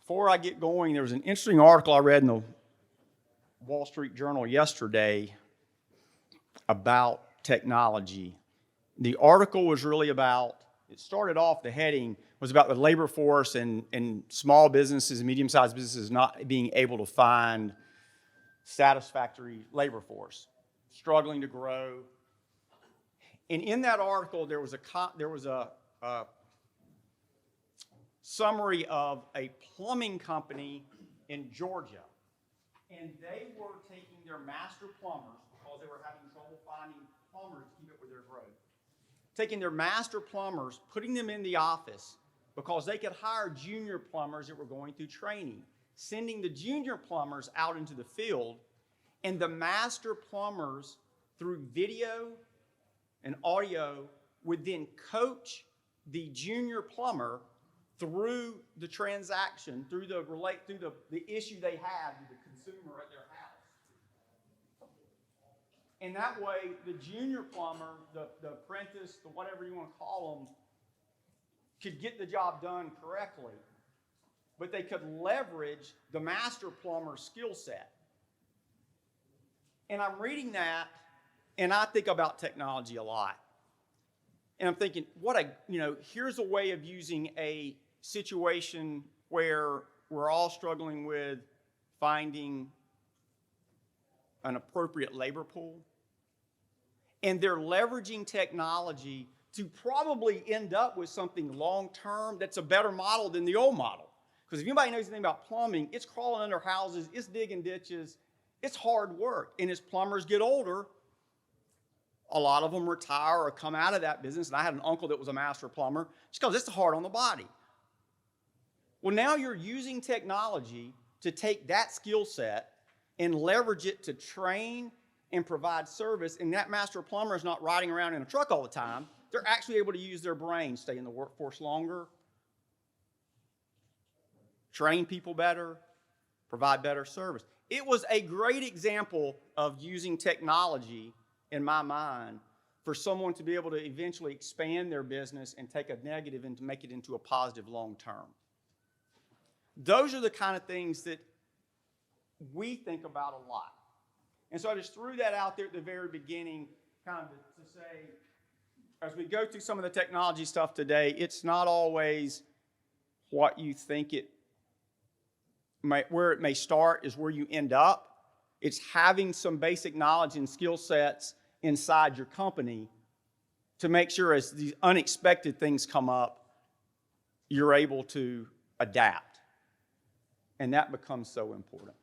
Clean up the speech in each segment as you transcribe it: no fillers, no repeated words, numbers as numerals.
Before I get going, there was an interesting article I read in the Wall Street Journal yesterday about technology. The article was really about, it started off, the heading was about the labor force and small businesses and medium-sized businesses not being able to find satisfactory labor force, struggling to grow. And in that article, there was a summary of a plumbing company in Georgia. And they were taking their master plumbers, because they were having trouble finding plumbers to keep up with their growth, taking their master plumbers, putting them in the office because they could hire junior plumbers that were going through training, sending the junior plumbers out into the field, and the master plumbers, through video and audio, would then coach the junior plumber through the transaction, through the issue they had with the consumer at their house. And that way, the junior plumber, the apprentice, the whatever you want to call them, could get the job done correctly, but they could leverage the master plumber's skill set. And I'm reading that, and I think about technology a lot. And I'm thinking, here's a way of using a situation where we're all struggling with finding an appropriate labor pool. And they're leveraging technology to probably end up with something long-term that's a better model than the old model. Because if anybody knows anything about plumbing, it's crawling under houses, it's digging ditches, it's hard work. And as plumbers get older, a lot of them retire or come out of that business. And I had an uncle that was a master plumber, just because it's hard on the body. Well, now you're using technology to take that skill set and leverage it to train and provide service. And that master plumber is not riding around in a truck all the time. They're actually able to use their brain, stay in the workforce longer, train people better, provide better service. It was a great example of using technology, in my mind, for someone to be able to eventually expand their business and take a negative and to make it into a positive long term. Those are the kind of things that we think about a lot. And so I just threw that out there at the very beginning, kind of to say, as we go through some of the technology stuff today, it's not always what you think where it may start is where you end up. It's having some basic knowledge and skill sets inside your company to make sure as these unexpected things come up, you're able to adapt. And that becomes so important.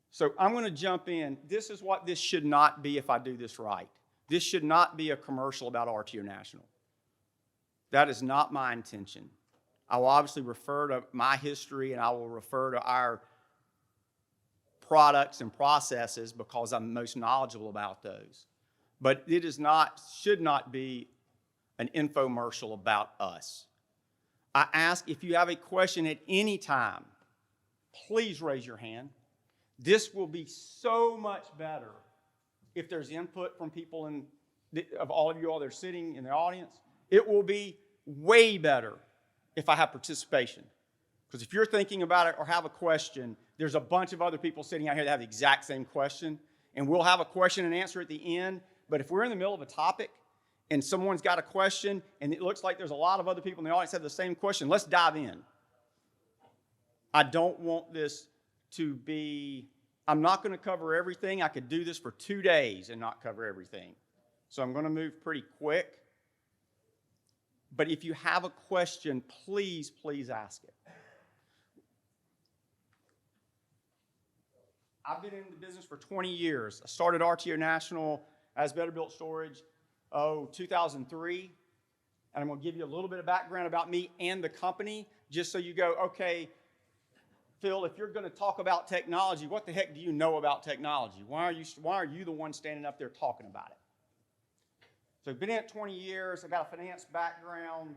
So I'm going to jump in. This is what this should not be if I do this right. This should not be a commercial about RTO National. That is not my intention. I will obviously refer to my history and I will refer to our products and processes because I'm most knowledgeable about those. But it should not be an infomercial about us. I ask if you have a question at any time, please raise your hand. This will be so much better if there's input from people of all of you all that are sitting in the audience. It will be way better if I have participation. Because if you're thinking about it or have a question, there's a bunch of other people sitting out here that have the exact same question, and we'll have a question and answer at the end. But if we're in the middle of a topic and someone's got a question and it looks like there's a lot of other people in the audience that have the same question, let's dive in. I don't want this to be, I'm not going to cover everything. I could do this for 2 days and not cover everything. So I'm going to move pretty quick. But if you have a question, please ask it. I've been in the business for 20 years. I started RTO National as Better Built Storage, 2003. And I'm going to give you a little bit of background about me and the company, just so you go, okay, Phil, if you're going to talk about technology, what the heck do you know about technology? Why are you the one standing up there talking about it? So I've been in it 20 years. I've got a finance background.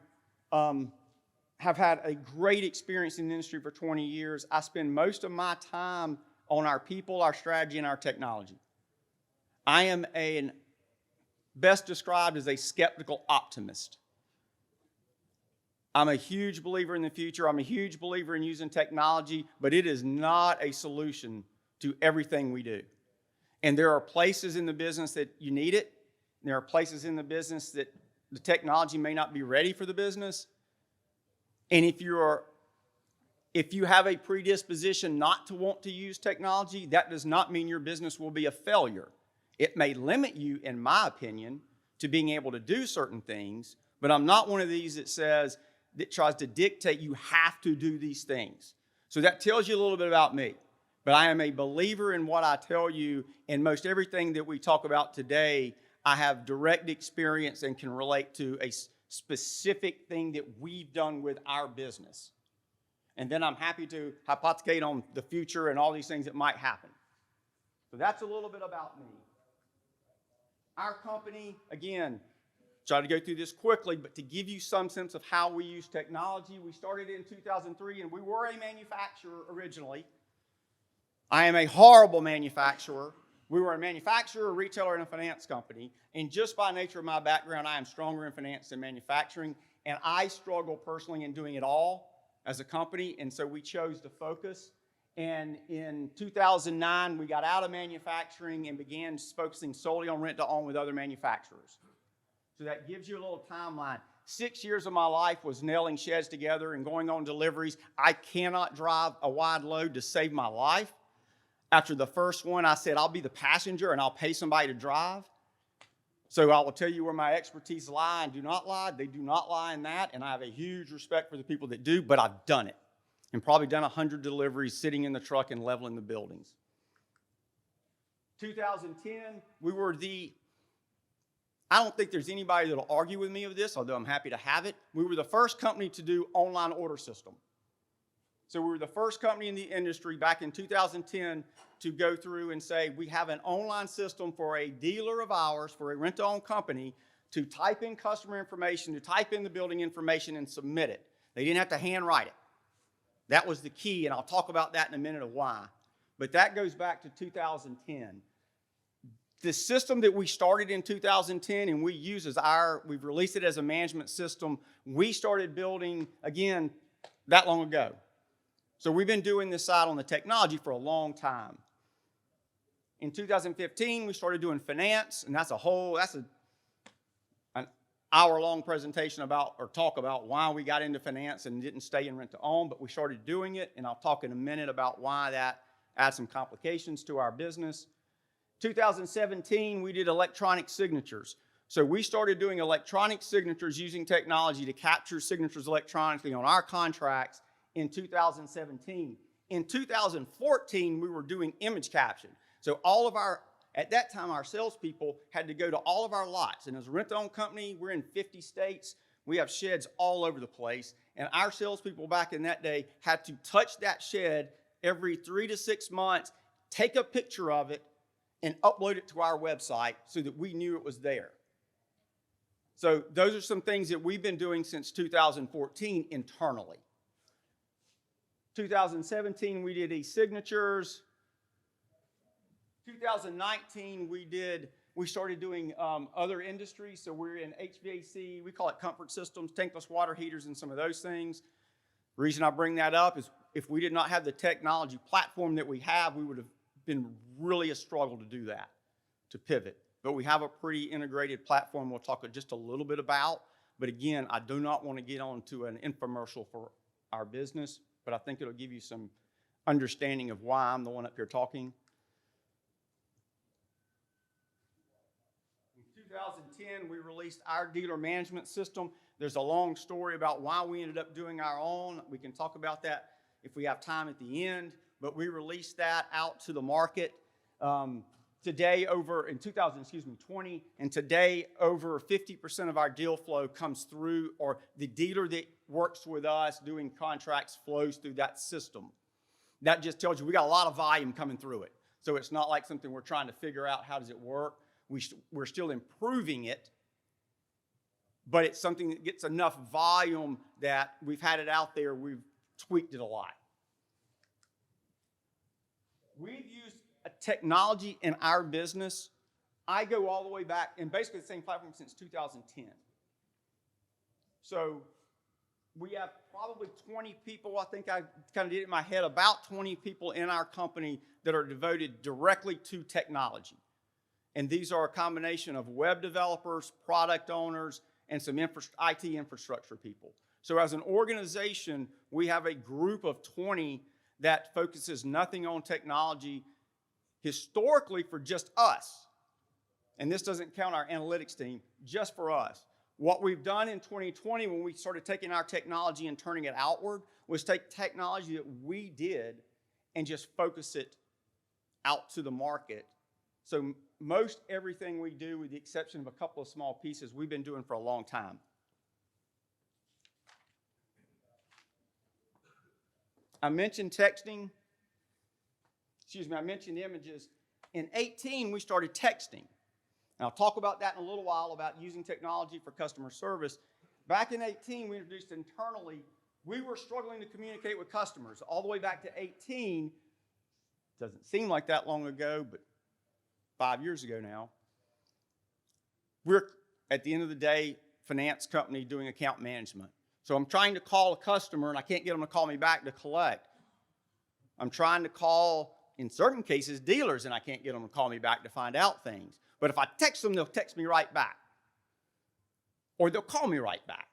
Have had a great experience in the industry for 20 years. I spend most of my time on our people, our strategy, and our technology. I am best described as a skeptical optimist. I'm a huge believer in the future. I'm a huge believer in using technology, but it is not a solution to everything we do. And there are places in the business that you need it. There are places in the business that the technology may not be ready for the business. And if you have a predisposition not to want to use technology, that does not mean your business will be a failure. It may limit you, in my opinion, to being able to do certain things, but I'm not one of these that tries to dictate you have to do these things. So that tells you a little bit about me. But I am a believer in what I tell you, and most everything that we talk about today, I have direct experience and can relate to a specific thing that we've done with our business. And then I'm happy to hypothecate on the future and all these things that might happen. So that's a little bit about me. Our company, again, try to go through this quickly, but to give you some sense of how we use technology, we started in 2003, and we were a manufacturer originally. I am a horrible manufacturer. We were a manufacturer, a retailer, and a finance company. And just by nature of my background, I am stronger in finance than manufacturing. And I struggle personally in doing it all as a company. And so we chose to focus. And in 2009, we got out of manufacturing and began focusing solely on rent-to-own with other manufacturers. So that gives you a little timeline. 6 years of my life was nailing sheds together and going on deliveries. I cannot drive a wide load to save my life. After the first one, I said, I'll be the passenger and I'll pay somebody to drive. So I will tell you where my expertise lie and do not lie. They do not lie in that, and I have a huge respect for the people that do, but I've done it. And probably done 100 deliveries sitting in the truck and leveling the buildings. 2010, we were I don't think there's anybody that'll argue with me of this, although I'm happy to have it. We were the first company to do online order system. So we were the first company in the industry back in 2010 to go through and say, we have an online system for a dealer of ours, for a rent-to-own company, to type in customer information, to type in the building information and submit it. They didn't have to handwrite it. That was the key, and I'll talk about that in a minute of why. But that goes back to 2010. The system that we started in 2010 and we've released it as a management system, we started building, again, that long ago. So we've been doing this side on the technology for a long time. In 2015, we started doing finance, and that's an hour-long presentation talk about why we got into finance and didn't stay in rent-to-own, but we started doing it, and I'll talk in a minute about why that adds some complications to our business. 2017, we did electronic signatures. So we started doing electronic signatures using technology to capture signatures electronically on our contracts in 2017. In 2014, we were doing image caption. So at that time, our salespeople had to go to all of our lots. And as a rent-to-own company, we're in 50 states. We have sheds all over the place. And our salespeople back in that day had to touch that shed every 3 to 6 months, take a picture of it, and upload it to our website so that we knew it was there. So those are some things that we've been doing since 2014 internally. 2017, we did e-signatures. 2019, we started doing other industries. So we're in HVAC, we call it comfort systems, tankless water heaters, and some of those things. The reason I bring that up is if we did not have the technology platform that we have, we would have been really a struggle to do that, to pivot. But we have a pretty integrated platform we'll talk just a little bit about. But again, I do not want to get on to an infomercial for our business, but I think it'll give you some understanding of why I'm the one up here talking. In 2010, we released our dealer management system. There's a long story about why we ended up doing our own. We can talk about that if we have time at the end, but we released that out to the market. Today, in 2020, and today over 50% of our deal flow comes through, or the dealer that works with us doing contracts flows through that system. That just tells you we got a lot of volume coming through it. So it's not like something we're trying to figure out how does it work. We're still improving it, but it's something that gets enough volume that we've had it out there, we've tweaked it a lot. We've used a technology in our business. I go all the way back, and basically the same platform since 2010. So we have probably 20 people, I think I kind of did it in my head, about 20 people in our company that are devoted directly to technology. And these are a combination of web developers, product owners, and some IT infrastructure people. So as an organization, we have a group of 20 that focuses nothing on technology historically for just us. And this doesn't count our analytics team, just for us. What we've done in 2020 when we started taking our technology and turning it outward was take technology that we did and just focus it out to the market. So most everything we do, with the exception of a couple of small pieces, we've been doing for a long time. I mentioned texting. I mentioned images. In 2018, we started texting. And I'll talk about that in a little while, about using technology for customer service. Back in 2018, we introduced internally, we were struggling to communicate with customers all the way back to 2018. Doesn't seem like that long ago, but 5 years ago now. We're, at the end of the day, finance company doing account management. So I'm trying to call a customer, and I can't get them to call me back to collect. I'm trying to call, in certain cases, dealers, and I can't get them to call me back to find out things. But if I text them, they'll text me right back. Or they'll call me right back.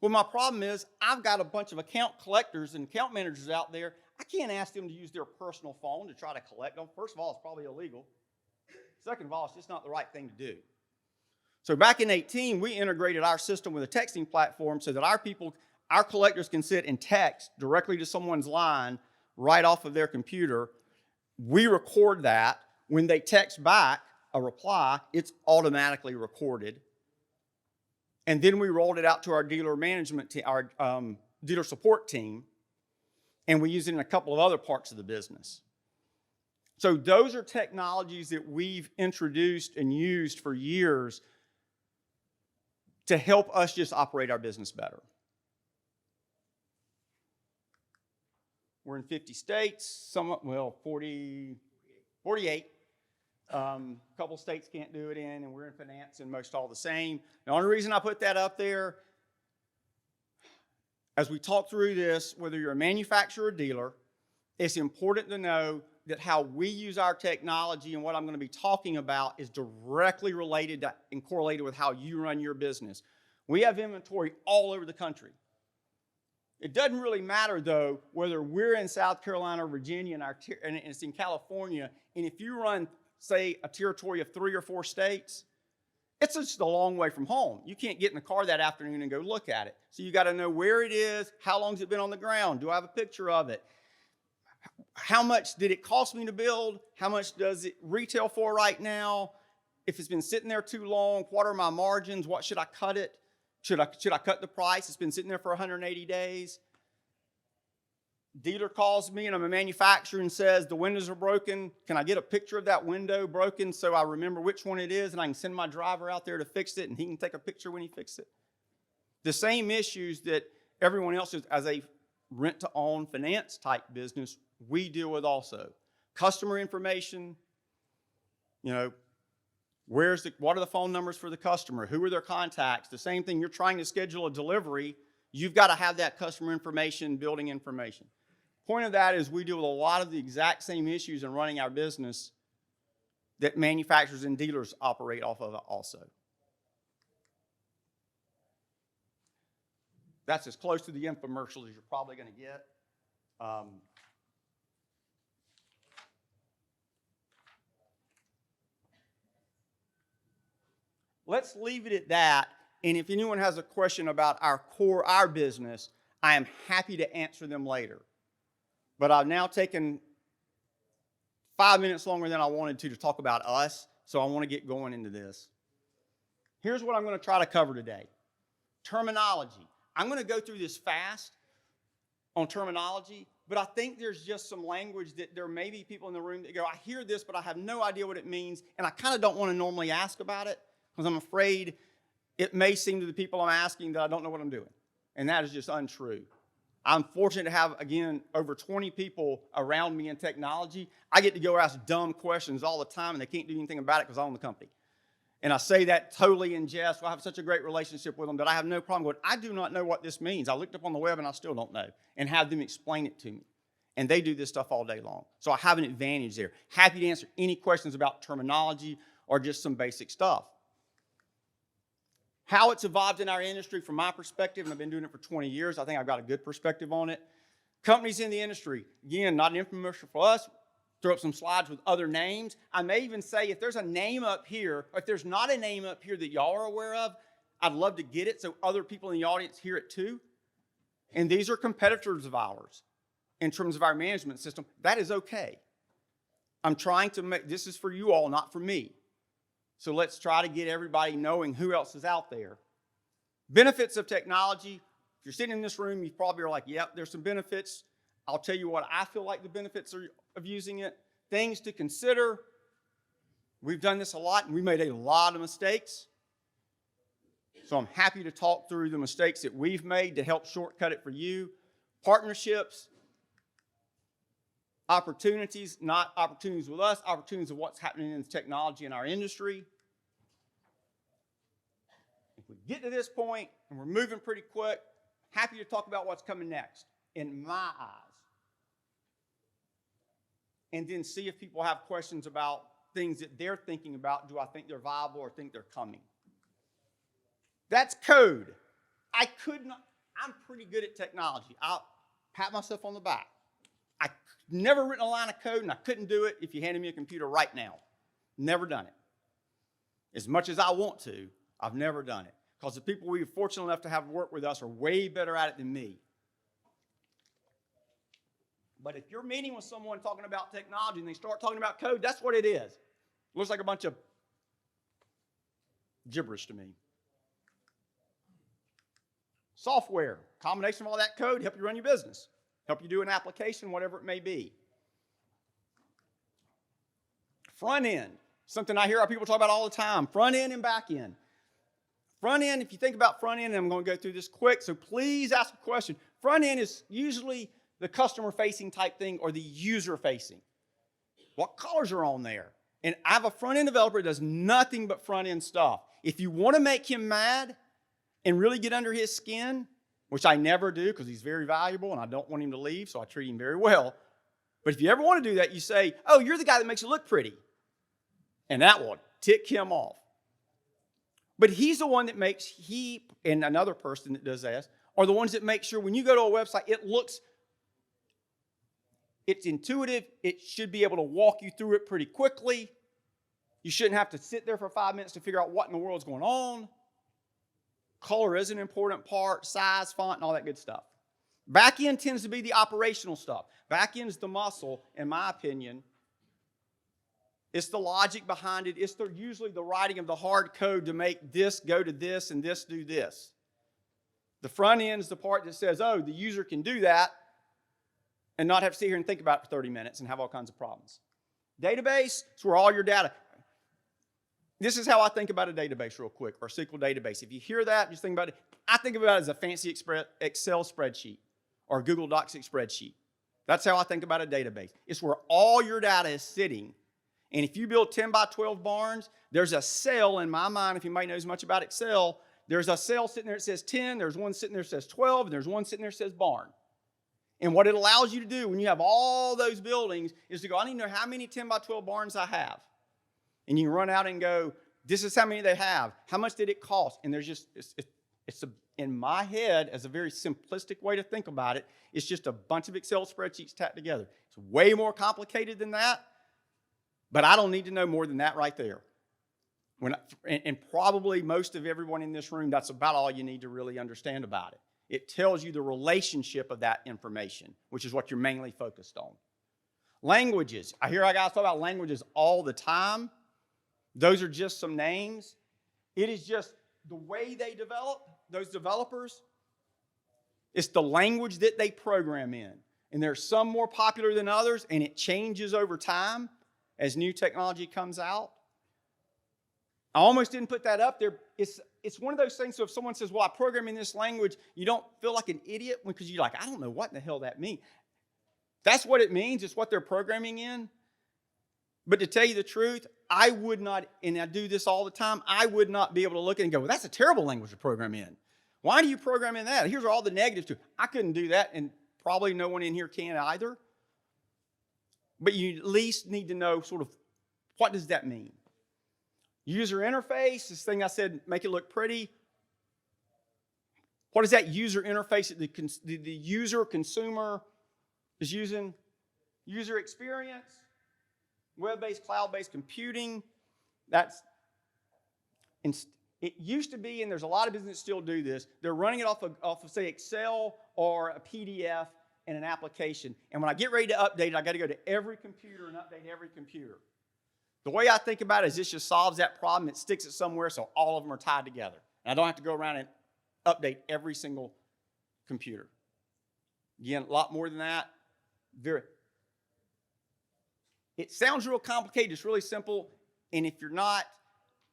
Well, my problem is I've got a bunch of account collectors and account managers out there. I can't ask them to use their personal phone to try to collect them. First of all, it's probably illegal. Second of all, it's just not the right thing to do. So back in 2018, we integrated our system with a texting platform so that our collectors can sit and text directly to someone's line right off of their computer. We record that. When they text back a reply, it's automatically recorded. And then we rolled it out to our dealer management team, our dealer support team, and we use it in a couple of other parts of the business. So those are technologies that we've introduced and used for years to help us just operate our business better. We're in 50 states, 48. A couple states can't do it in, and we're in finance and most all the same. The only reason I put that up there, as we talk through this, whether you're a manufacturer or dealer, it's important to know that how we use our technology and what I'm going to be talking about is directly related to and correlated with how you run your business. We have inventory all over the country. It doesn't really matter, though, whether we're in South Carolina or Virginia and it's in California, and if you run, say, a territory of 3 or 4 states, it's just a long way from home. You can't get in the car that afternoon and go look at it. So you got to know where it is, how long has it been on the ground, do I have a picture of it? How much did it cost me to build? How much does it retail for right now? If it's been sitting there too long, what are my margins? What should I cut it? Should I cut the price? It's been sitting there for 180 days. Dealer calls me and I'm a manufacturer and says the windows are broken. Can I get a picture of that window broken so I remember which one it is and I can send my driver out there to fix it and he can take a picture when he fixes it? The same issues that everyone else is as a rent-to-own finance type business, we deal with also. Customer information, what are the phone numbers for the customer? Who are their contacts? The same thing, you're trying to schedule a delivery, you've got to have that customer information, building information. Point of that is we deal with a lot of the exact same issues in running our business that manufacturers and dealers operate off of also. That's as close to the infomercial as you're probably going to get. Let's leave it at that. And if anyone has a question about our business, I am happy to answer them later. But I've now taken 5 minutes longer than I wanted to talk about us, so I want to get going into this. Here's what I'm going to try to cover today. Terminology. I'm going to go through this fast on terminology, but I think there's just some language that there may be people in the room that go, I hear this, but I have no idea what it means, and I kind of don't want to normally ask about it because I'm afraid it may seem to the people I'm asking that I don't know what I'm doing, and that is just untrue. I'm fortunate to have, again, over 20 people around me in technology. I get to go ask dumb questions all the time, and they can't do anything about it because I own the company. And I say that totally in jest. I have such a great relationship with them that I have no problem going, I do not know what this means. I looked up on the web and I still don't know, and have them explain it to me. And they do this stuff all day long. So I have an advantage there. Happy to answer any questions about terminology or just some basic stuff. How it's evolved in our industry from my perspective, and I've been doing it for 20 years, I think I've got a good perspective on it. Companies in the industry, again, not an infomercial for us, throw up some slides with other names. I may even say if there's a name up here, or if there's not a name up here that y'all are aware of, I'd love to get it so other people in the audience hear it too. And these are competitors of ours in terms of our management system. That is okay. I'm trying to make, this is for you all, not for me. So let's try to get everybody knowing who else is out there. Benefits of technology. If you're sitting in this room, you probably are like, yep, there's some benefits. I'll tell you what I feel like the benefits are of using it. Things to consider. We've done this a lot, and we made a lot of mistakes. So I'm happy to talk through the mistakes that we've made to help shortcut it for you. Partnerships. Opportunities, not opportunities with us, opportunities of what's happening in technology in our industry. If we get to this point, and we're moving pretty quick, happy to talk about what's coming next, in my eyes. And then see if people have questions about things that they're thinking about. Do I think they're viable or think they're coming? That's code. I'm pretty good at technology. I'll pat myself on the back. I've never written a line of code, and I couldn't do it if you handed me a computer right now. Never done it. As much as I want to, I've never done it. Because the people we are fortunate enough to have work with us are way better at it than me. But if you're meeting with someone talking about technology and they start talking about code, that's what it is. It looks like a bunch of gibberish to me. Software, combination of all that code, help you run your business. Help you do an application, whatever it may be. Front end, something I hear our people talk about all the time. Front end and back end. Front end, if you think about front end, and I'm going to go through this quick, so please ask a question. Front end is usually the customer-facing type thing or the user-facing. What colors are on there? And I have a front-end developer that does nothing but front-end stuff. If you want to make him mad and really get under his skin, which I never do because he's very valuable and I don't want him to leave, so I treat him very well. But if you ever want to do that, you say, oh, you're the guy that makes it look pretty. And that will tick him off. But he's the one that makes, he and another person that does this, are the ones that make sure when you go to a website, it's intuitive, it should be able to walk you through it pretty quickly. You shouldn't have to sit there for 5 minutes to figure out what in the world's going on. Color is an important part, size, font, and all that good stuff. Back end tends to be the operational stuff. Back end is the muscle, in my opinion. It's the logic behind it. It's usually the writing of the hard code to make this go to this and this do this. The front end is the part that says, oh, the user can do that and not have to sit here and think about it for 30 minutes and have all kinds of problems. Database is where all your data. This is how I think about a database real quick, or a SQL database. If you hear that, just think about it. I think about it as a fancy Excel spreadsheet or a Google Docs spreadsheet. That's how I think about a database. It's where all your data is sitting. And if you build 10 by 12 barns, there's a cell in my mind, if anybody knows much about Excel, there's a cell sitting there that says 10, there's one sitting there that says 12, and there's one sitting there that says barn. And what it allows you to do when you have all those buildings is to go, I need to know how many 10 by 12 barns I have. And you can run out and go, this is how many they have. How much did it cost? And there's just, in my head, as a very simplistic way to think about it, it's just a bunch of Excel spreadsheets tacked together. It's way more complicated than that, but I don't need to know more than that right there. And probably most of everyone in this room, that's about all you need to really understand about it. It tells you the relationship of that information, which is what you're mainly focused on. Languages. I hear guys talk about languages all the time. Those are just some names. It is just the way they develop, those developers, it's the language that they program in. And there's some more popular than others, and it changes over time as new technology comes out. I almost didn't put that up there. It's one of those things, so if someone says, well, I program in this language, you don't feel like an idiot because you're like, I don't know what in the hell that means. That's what it means. It's what they're programming in. But to tell you the truth, I would not, and I do this all the time, I would not be able to look at it and go, well, that's a terrible language to program in. Why do you program in that? Here's all the negatives to it. I couldn't do that, and probably no one in here can either. But you at least need to know sort of what does that mean. User interface, this thing I said, make it look pretty. What is that user interface that the user, consumer is using? User experience, web-based, cloud-based computing. It used to be, and there's a lot of businesses that still do this, they're running it off of say, Excel or a PDF in an application. And when I get ready to update it, I got to go to every computer and update every computer. The way I think about it is this just solves that problem. It sticks it somewhere so all of them are tied together. And I don't have to go around and update every single computer. Again, a lot more than that. It sounds real complicated. It's really simple. And if you're not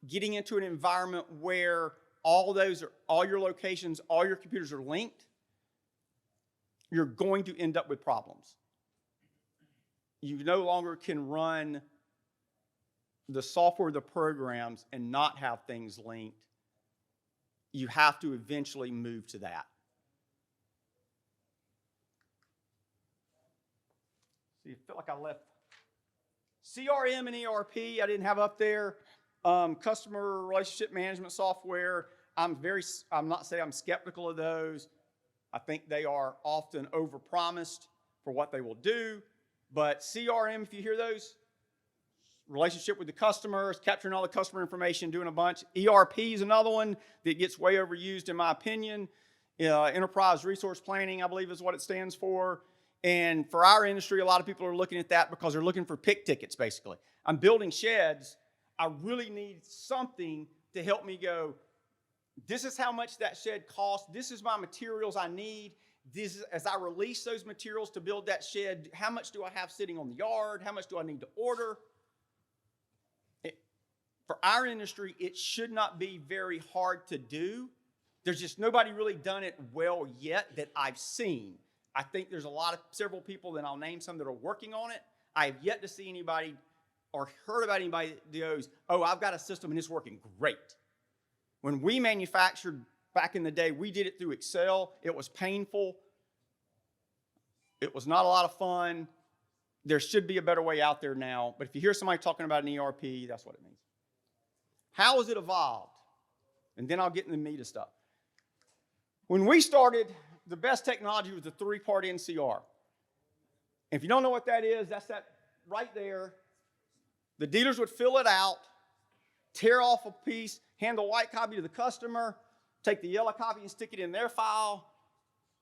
getting into an environment where all your locations, all your computers are linked, you're going to end up with problems. You no longer can run the software, the programs, and not have things linked. You have to eventually move to that. See, I feel like I left CRM and ERP. I didn't have up there. Customer relationship management software. I'm not saying I'm skeptical of those. I think they are often overpromised for what they will do. But CRM, if you hear those, relationship with the customers, capturing all the customer information, doing a bunch. ERP is another one that gets way overused in my opinion. Enterprise resource planning, I believe is what it stands for. And for our industry, a lot of people are looking at that because they're looking for pick tickets, basically. I'm building sheds. I really need something to help me go, this is how much that shed costs. This is my materials I need. As I release those materials to build that shed, how much do I have sitting on the yard? How much do I need to order? For our industry, it should not be very hard to do. There's just nobody really done it well yet that I've seen. I think there's several people, and I'll name some that are working on it. I have yet to see anybody or heard about anybody that goes, oh, I've got a system and it's working great. When we manufactured back in the day, we did it through Excel. It was painful. It was not a lot of fun. There should be a better way out there now. But if you hear somebody talking about an ERP, that's what it means. How has it evolved? And then I'll get in the meat of stuff. When we started, the best technology was the three-part NCR. And if you don't know what that is, that's that right there. The dealers would fill it out, tear off a piece, hand the white copy to the customer, take the yellow copy and stick it in their file.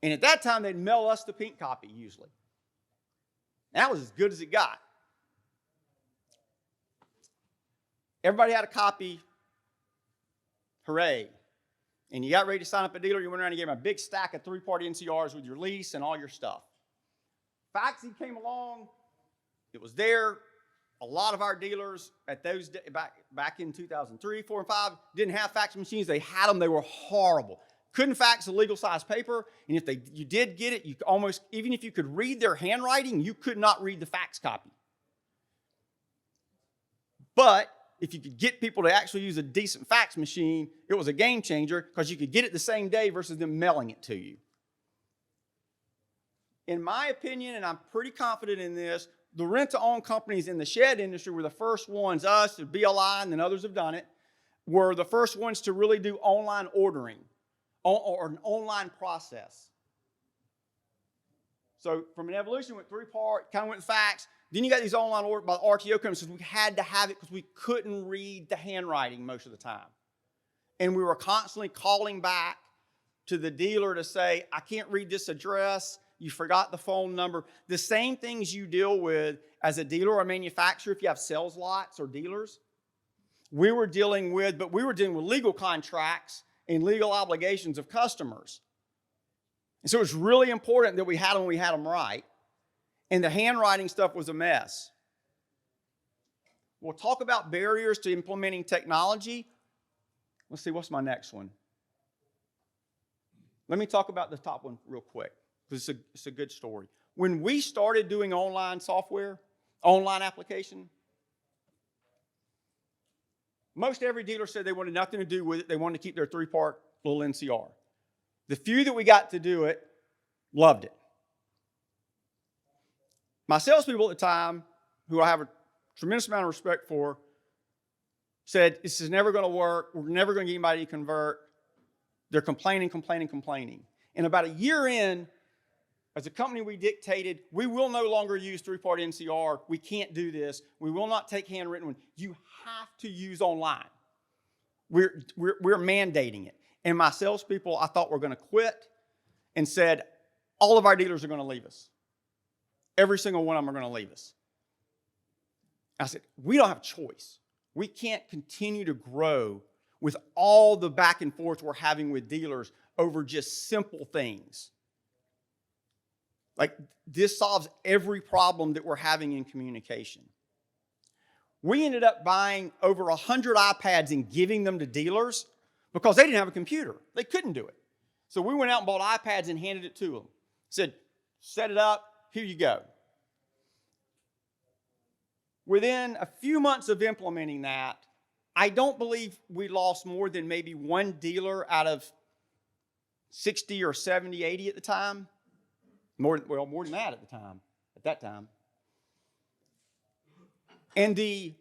And at that time, they'd mail us the pink copy, usually. And that was as good as it got. Everybody had a copy. Hooray. And you got ready to sign up a dealer, you went around and gave them a big stack of three-part NCRs with your lease and all your stuff. Faxing came along. It was there. A lot of our dealers at those back in 2003, 4, and 5 didn't have fax machines. They had them. They were horrible. Couldn't fax a legal size paper. And if you did get it, you almost, even if you could read their handwriting, you could not read the fax copy. But if you could get people to actually use a decent fax machine, it was a game changer because you could get it the same day versus them mailing it to you. In my opinion, and I'm pretty confident in this, the rent-to-own companies in the shed industry were the first ones, us, BLI, and then others have done it, were the first ones to really do online ordering or an online process. So from an evolution, went three-part, kind of went fax. Then you got these online orders by the RTO companies because we had to have it because we couldn't read the handwriting most of the time. And we were constantly calling back to the dealer to say, I can't read this address. You forgot the phone number. The same things you deal with as a dealer or a manufacturer if you have sales lots or dealers. We were dealing with legal contracts and legal obligations of customers. And so it's really important that we had them right. And the handwriting stuff was a mess. We'll talk about barriers to implementing technology. Let's see, what's my next one? Let me talk about the top one real quick, because it's a good story. When we started doing online software, online application, Most every dealer said they wanted nothing to do with it. They wanted to keep their 3-part little NCR. The few that we got to do it loved it. My salespeople at the time, who I have a tremendous amount of respect for, said, this is never going to work. We're never going to get anybody to convert. They're complaining. And about a year in, as a company, we dictated, we will no longer use 3-part NCR. We can't do this. We will not take handwritten one. You have to use online. We're mandating it. And my salespeople, I thought, were going to quit and said, all of our dealers are going to leave us. Every single one of them are going to leave us. I said, we don't have a choice. We can't continue to grow with all the back and forth we're having with dealers over just simple things. Like, this solves every problem that we're having in communication. We ended up buying over 100 iPads and giving them to dealers because they didn't have a computer. They couldn't do it. So we went out and bought iPads and handed it to them. Said, set it up, here you go. Within a few months of implementing that, I don't believe we lost more than maybe one dealer out of 60 or 70, 80 at the time. More than that at that time. And the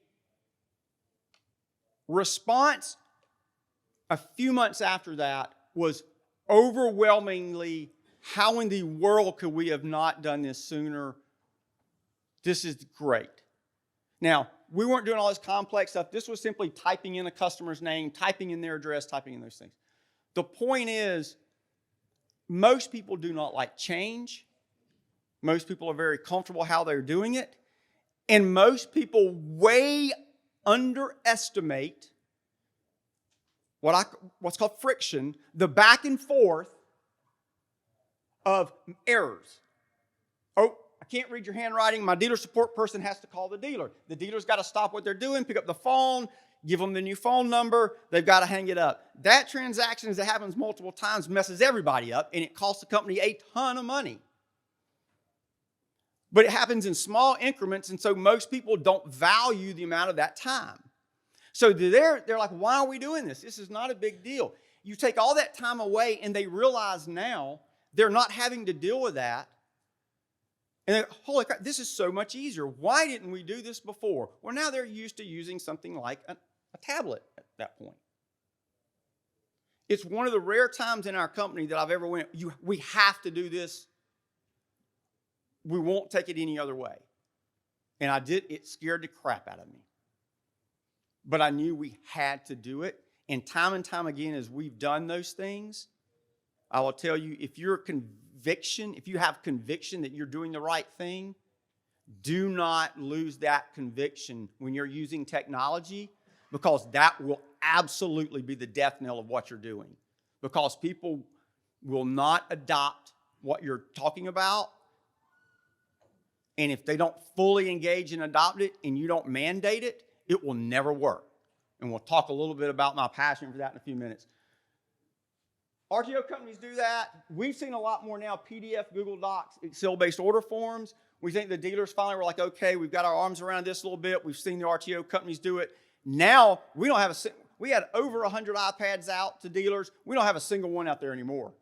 response a few months after that was overwhelmingly, how in the world could we have not done this sooner? This is great. Now, we weren't doing all this complex stuff. This was simply typing in a customer's name, typing in their address, typing in those things. The point is, most people do not like change. Most people are very comfortable how they're doing it. And most people way underestimate what's called friction, the back and forth of errors. Oh, I can't read your handwriting. My dealer support person has to call the dealer. The dealer's got to stop what they're doing, pick up the phone, give them the new phone number. They've got to hang it up. That transaction, as it happens multiple times, messes everybody up, and it costs the company a ton of money. But it happens in small increments, and so most people don't value the amount of that time. So they're like, why are we doing this? This is not a big deal. You take all that time away, and they realize now they're not having to deal with that. And they're, holy crap, this is so much easier. Why didn't we do this before? Well, now they're used to using something like a tablet at that point. It's one of the rare times in our company that I've ever went, we have to do this. We won't take it any other way. And I did. It scared the crap out of me. But I knew we had to do it. And time again, as we've done those things, I will tell you, if you have conviction that you're doing the right thing, do not lose that conviction when you're using technology, because that will absolutely be the death knell of what you're doing. Because people will not adopt what you're talking about. And if they don't fully engage and adopt it and you don't mandate it, it will never work. And we'll talk a little bit about my passion for that in a few minutes. RTO companies do that. We've seen a lot more now PDF, Google Docs, Excel-based order forms. We think the dealers finally were like, okay, we've got our arms around this a little bit. We've seen the RTO companies do it. Now, we had over 100 iPads out to dealers. We don't have a single one out there anymore.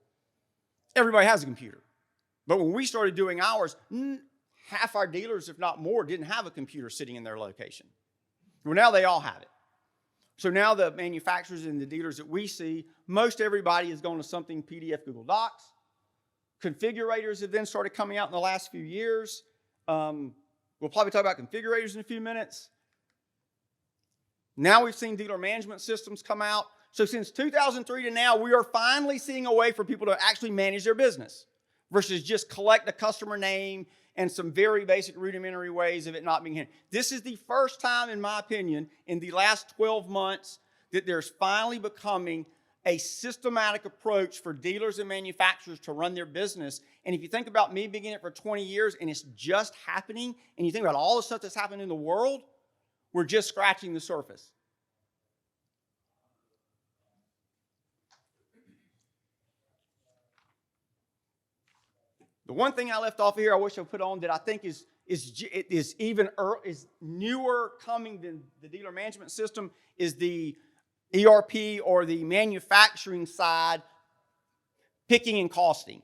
Everybody has a computer. But when we started doing ours, half our dealers, if not more, didn't have a computer sitting in their location. Well, now they all have it. So now the manufacturers and the dealers that we see, most everybody is going to something PDF, Google Docs. Configurators have then started coming out in the last few years. We'll probably talk about configurators in a few minutes. Now we've seen dealer management systems come out. So since 2003 to now, we are finally seeing a way for people to actually manage their business versus just collect a customer name and some very basic rudimentary ways of it not being handled. This is the first time, in my opinion, in the last 12 months that there's finally becoming a systematic approach for dealers and manufacturers to run their business. And if you think about me being in it for 20 years and it's just happening, and you think about all the stuff that's happened in the world, we're just scratching the surface. The one thing I left off here I wish I put on that I think is is newer coming than the dealer management system is the ERP or the manufacturing side, picking and costing.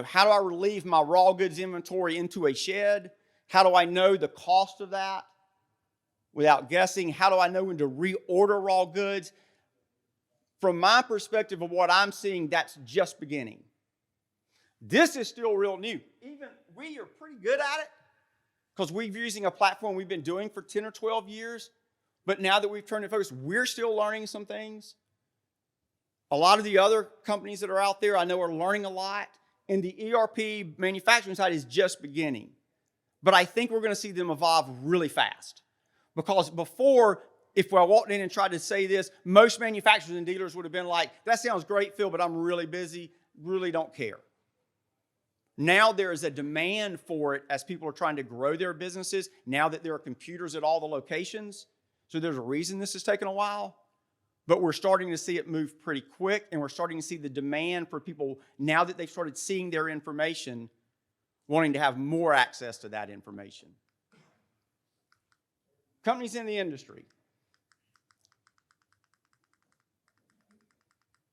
How do I relieve my raw goods inventory into a shed? How do I know the cost of that without guessing? How do I know when to reorder raw goods? From my perspective of what I'm seeing, that's just beginning. This is still real new. Even we are pretty good at it because we're using a platform we've been doing for 10 or 12 years. But now that we've turned it focus, we're still learning some things. A lot of the other companies that are out there I know are learning a lot. And the ERP manufacturing side is just beginning. But I think we're going to see them evolve really fast. Because before, if I walked in and tried to say this, most manufacturers and dealers would have been like, that sounds great, Phil, but I'm really busy, really don't care. Now there is a demand for it as people are trying to grow their businesses, now that there are computers at all the locations. So there's a reason this has taken a while. But we're starting to see it move pretty quick, and we're starting to see the demand for people, now that they've started seeing their information, wanting to have more access to that information. Companies in the industry.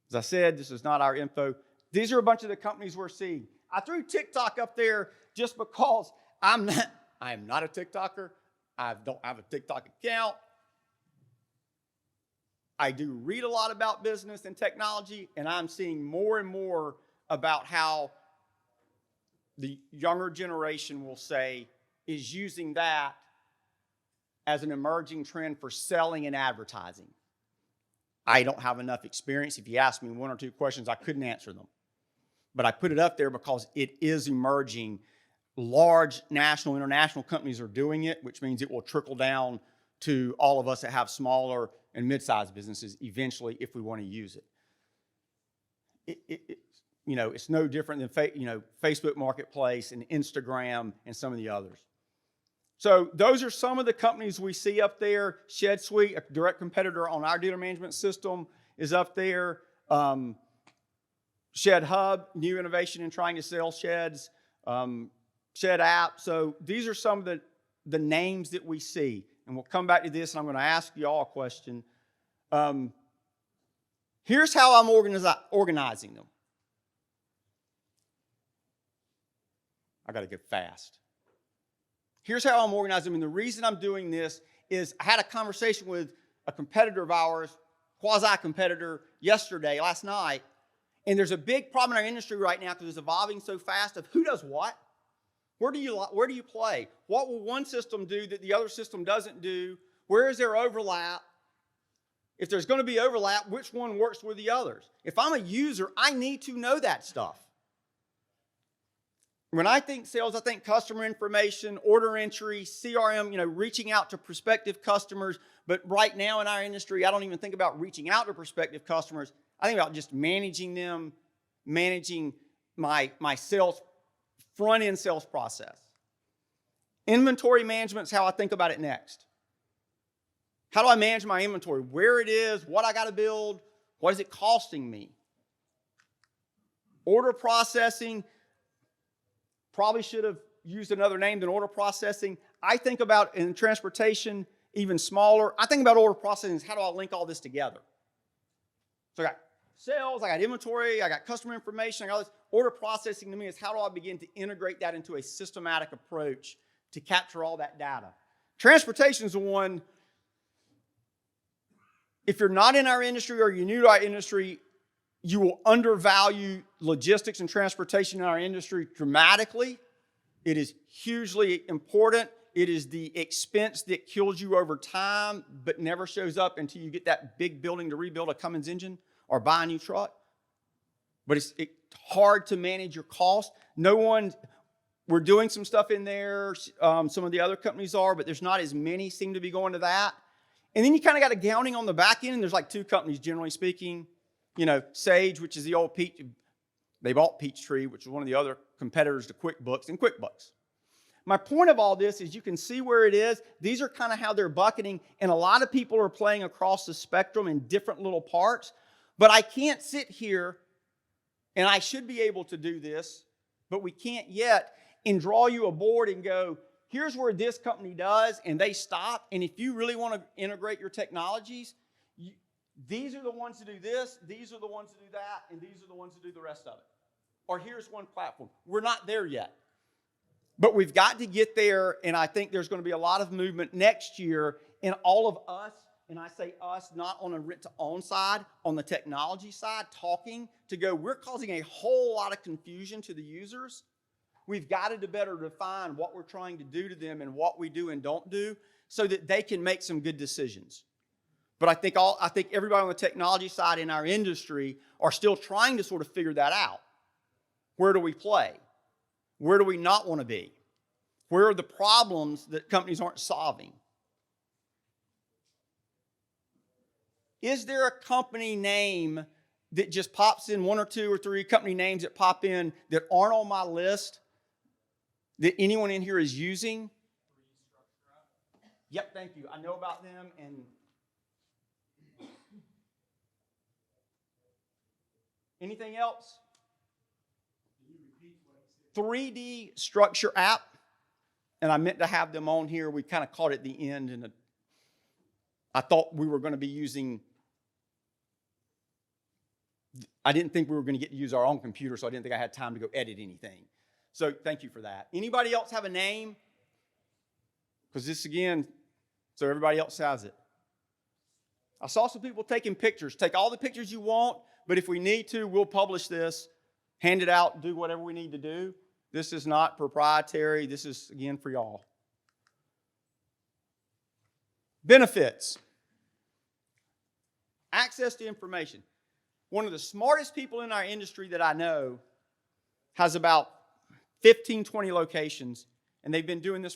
As I said, this is not our info. These are a bunch of the companies we're seeing. I threw TikTok up there just because I am not a TikToker. I don't have a TikTok account. I do read a lot about business and technology, and I'm seeing more and more about how the younger generation will say is using that as an emerging trend for selling and advertising. I don't have enough experience. If you ask me one or two questions, I couldn't answer them. But I put it up there because it is emerging. Large national, international companies are doing it, which means it will trickle down to all of us that have smaller and mid-sized businesses eventually if we want to use it. It's no different than Facebook Marketplace and Instagram and some of the others. So those are some of the companies we see up there. Shed Suite, a direct competitor on our dealer management system, is up there. Shed Hub, new innovation in trying to sell sheds. Shed App. So these are some of the names that we see. And we'll come back to this, and I'm going to ask you all a question. Here's how I'm organizing them. I got to get fast. Here's how I'm organizing them. And the reason I'm doing this is I had a conversation with a competitor of ours, quasi-competitor, last night. And there's a big problem in our industry right now because it's evolving so fast of who does what. Where do you play? What will one system do that the other system doesn't do? Where is there overlap? If there's going to be overlap, which one works with the others? If I'm a user, I need to know that stuff. When I think sales, I think customer information, order entry, CRM, reaching out to prospective customers. But right now in our industry, I don't even think about reaching out to prospective customers. I think about just managing them, managing my sales, front-end sales process. Inventory management is how I think about it next. How do I manage my inventory? Where it is, what I got to build, what is it costing me? Order processing, probably should have used another name than order processing. I think about, in transportation, even smaller, I think about order processing as how do I link all this together? So I got sales, I got inventory, I got customer information, I got all this. Order processing to me is how do I begin to integrate that into a systematic approach to capture all that data. Transportation is the one, if you're not in our industry or you're new to our industry, you will undervalue logistics and transportation in our industry dramatically. It is hugely important. It is the expense that kills you over time, but never shows up until you get that big building to rebuild a Cummins engine or buy a new truck. But it's hard to manage your cost. We're doing some stuff in there. Some of the other companies are, but there's not as many seem to be going to that. And then you kind of got a gowning on the back end, and there's like two companies, generally speaking. Sage, which is the old they bought Peachtree, which is one of the other competitors to QuickBooks, and QuickBooks. My point of all this is you can see where it is. These are kind of how they're bucketing, and a lot of people are playing across the spectrum in different little parts. But I can't sit here, and I should be able to do this, but we can't yet, and draw you a board and go, here's where this company does, and they stop. And if you really want to integrate your technologies, these are the ones to do this, these are the ones to do that, and these are the ones to do the rest of it. Or here's one platform. We're not there yet. But we've got to get there, and I think there's going to be a lot of movement next year in all of us, and I say us not on a rent-to-own side, on the technology side, talking to go, we're causing a whole lot of confusion to the users. We've got to better define what we're trying to do to them and what we do and don't do so that they can make some good decisions. But I think everybody on the technology side in our industry are still trying to sort of figure that out. Where do we play? Where do we not want to be? Where are the problems that companies aren't solving? Is there a company name that just pops in, one or two or three company names that pop in that aren't on my list that anyone in here is using? Yep, thank you. I know about them. And anything else? 3D Structure app, and I meant to have them on here. We kind of caught it at the end, and I thought we were going to be using, I didn't think we were going to get to use our own computer, so I didn't think I had time to go edit anything. So thank you for that. Anybody else have a name? Because this, again, so everybody else has it. I saw some people taking pictures. Take all the pictures you want, but if we need to, we'll publish this, hand it out, do whatever we need to do. This is not proprietary. This is, again, for y'all. Benefits. Access to information. One of the smartest people in our industry that I know has about 15, 20 locations, and they've been doing this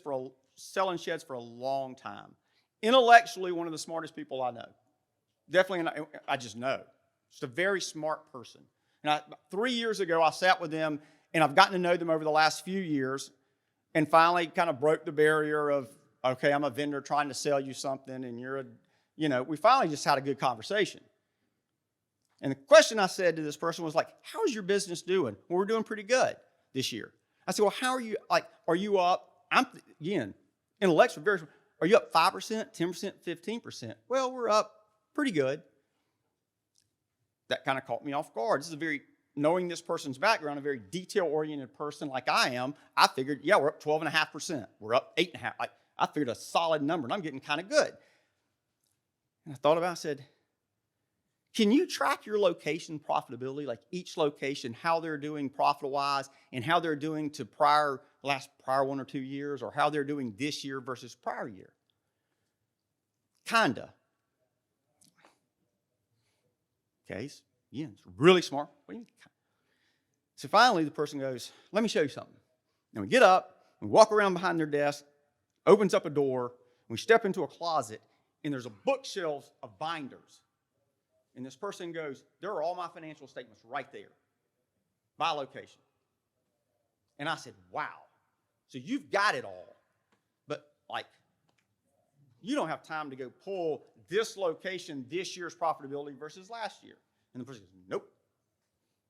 selling sheds for a long time. Intellectually, one of the smartest people I know. Definitely, I just know. Just a very smart person. And 3 years ago, I sat with them, and I've gotten to know them over the last few years, and finally kind of broke the barrier of, okay, I'm a vendor trying to sell you something, and we finally just had a good conversation. And the question I said to this person was like, how's your business doing? Well, we're doing pretty good this year. I said, well, how are you, are you up? Again, intellectually, are you up 5%, 10%, 15%? Well, we're up pretty good. That kind of caught me off guard. This is knowing this person's background, a very detail-oriented person like I am, I figured, yeah, we're up 12.5%. We're up 8.5%. I figured a solid number, and I'm getting kind of good. And I thought about it, I said, can you track your location profitability, like each location, how they're doing profit-wise, and how they're doing to prior 1 or 2 years, or how they're doing this year versus prior year? Kinda. Okay, again, it's really smart. What do you mean? So finally, the person goes, let me show you something. And we get up, we walk around behind their desk, opens up a door, and we step into a closet, and there's a bookshelf of binders. And this person goes, there are all my financial statements right there, by location. And I said, wow. So you've got it all, but you don't have time to go pull this location, this year's profitability versus last year. And the person goes, nope,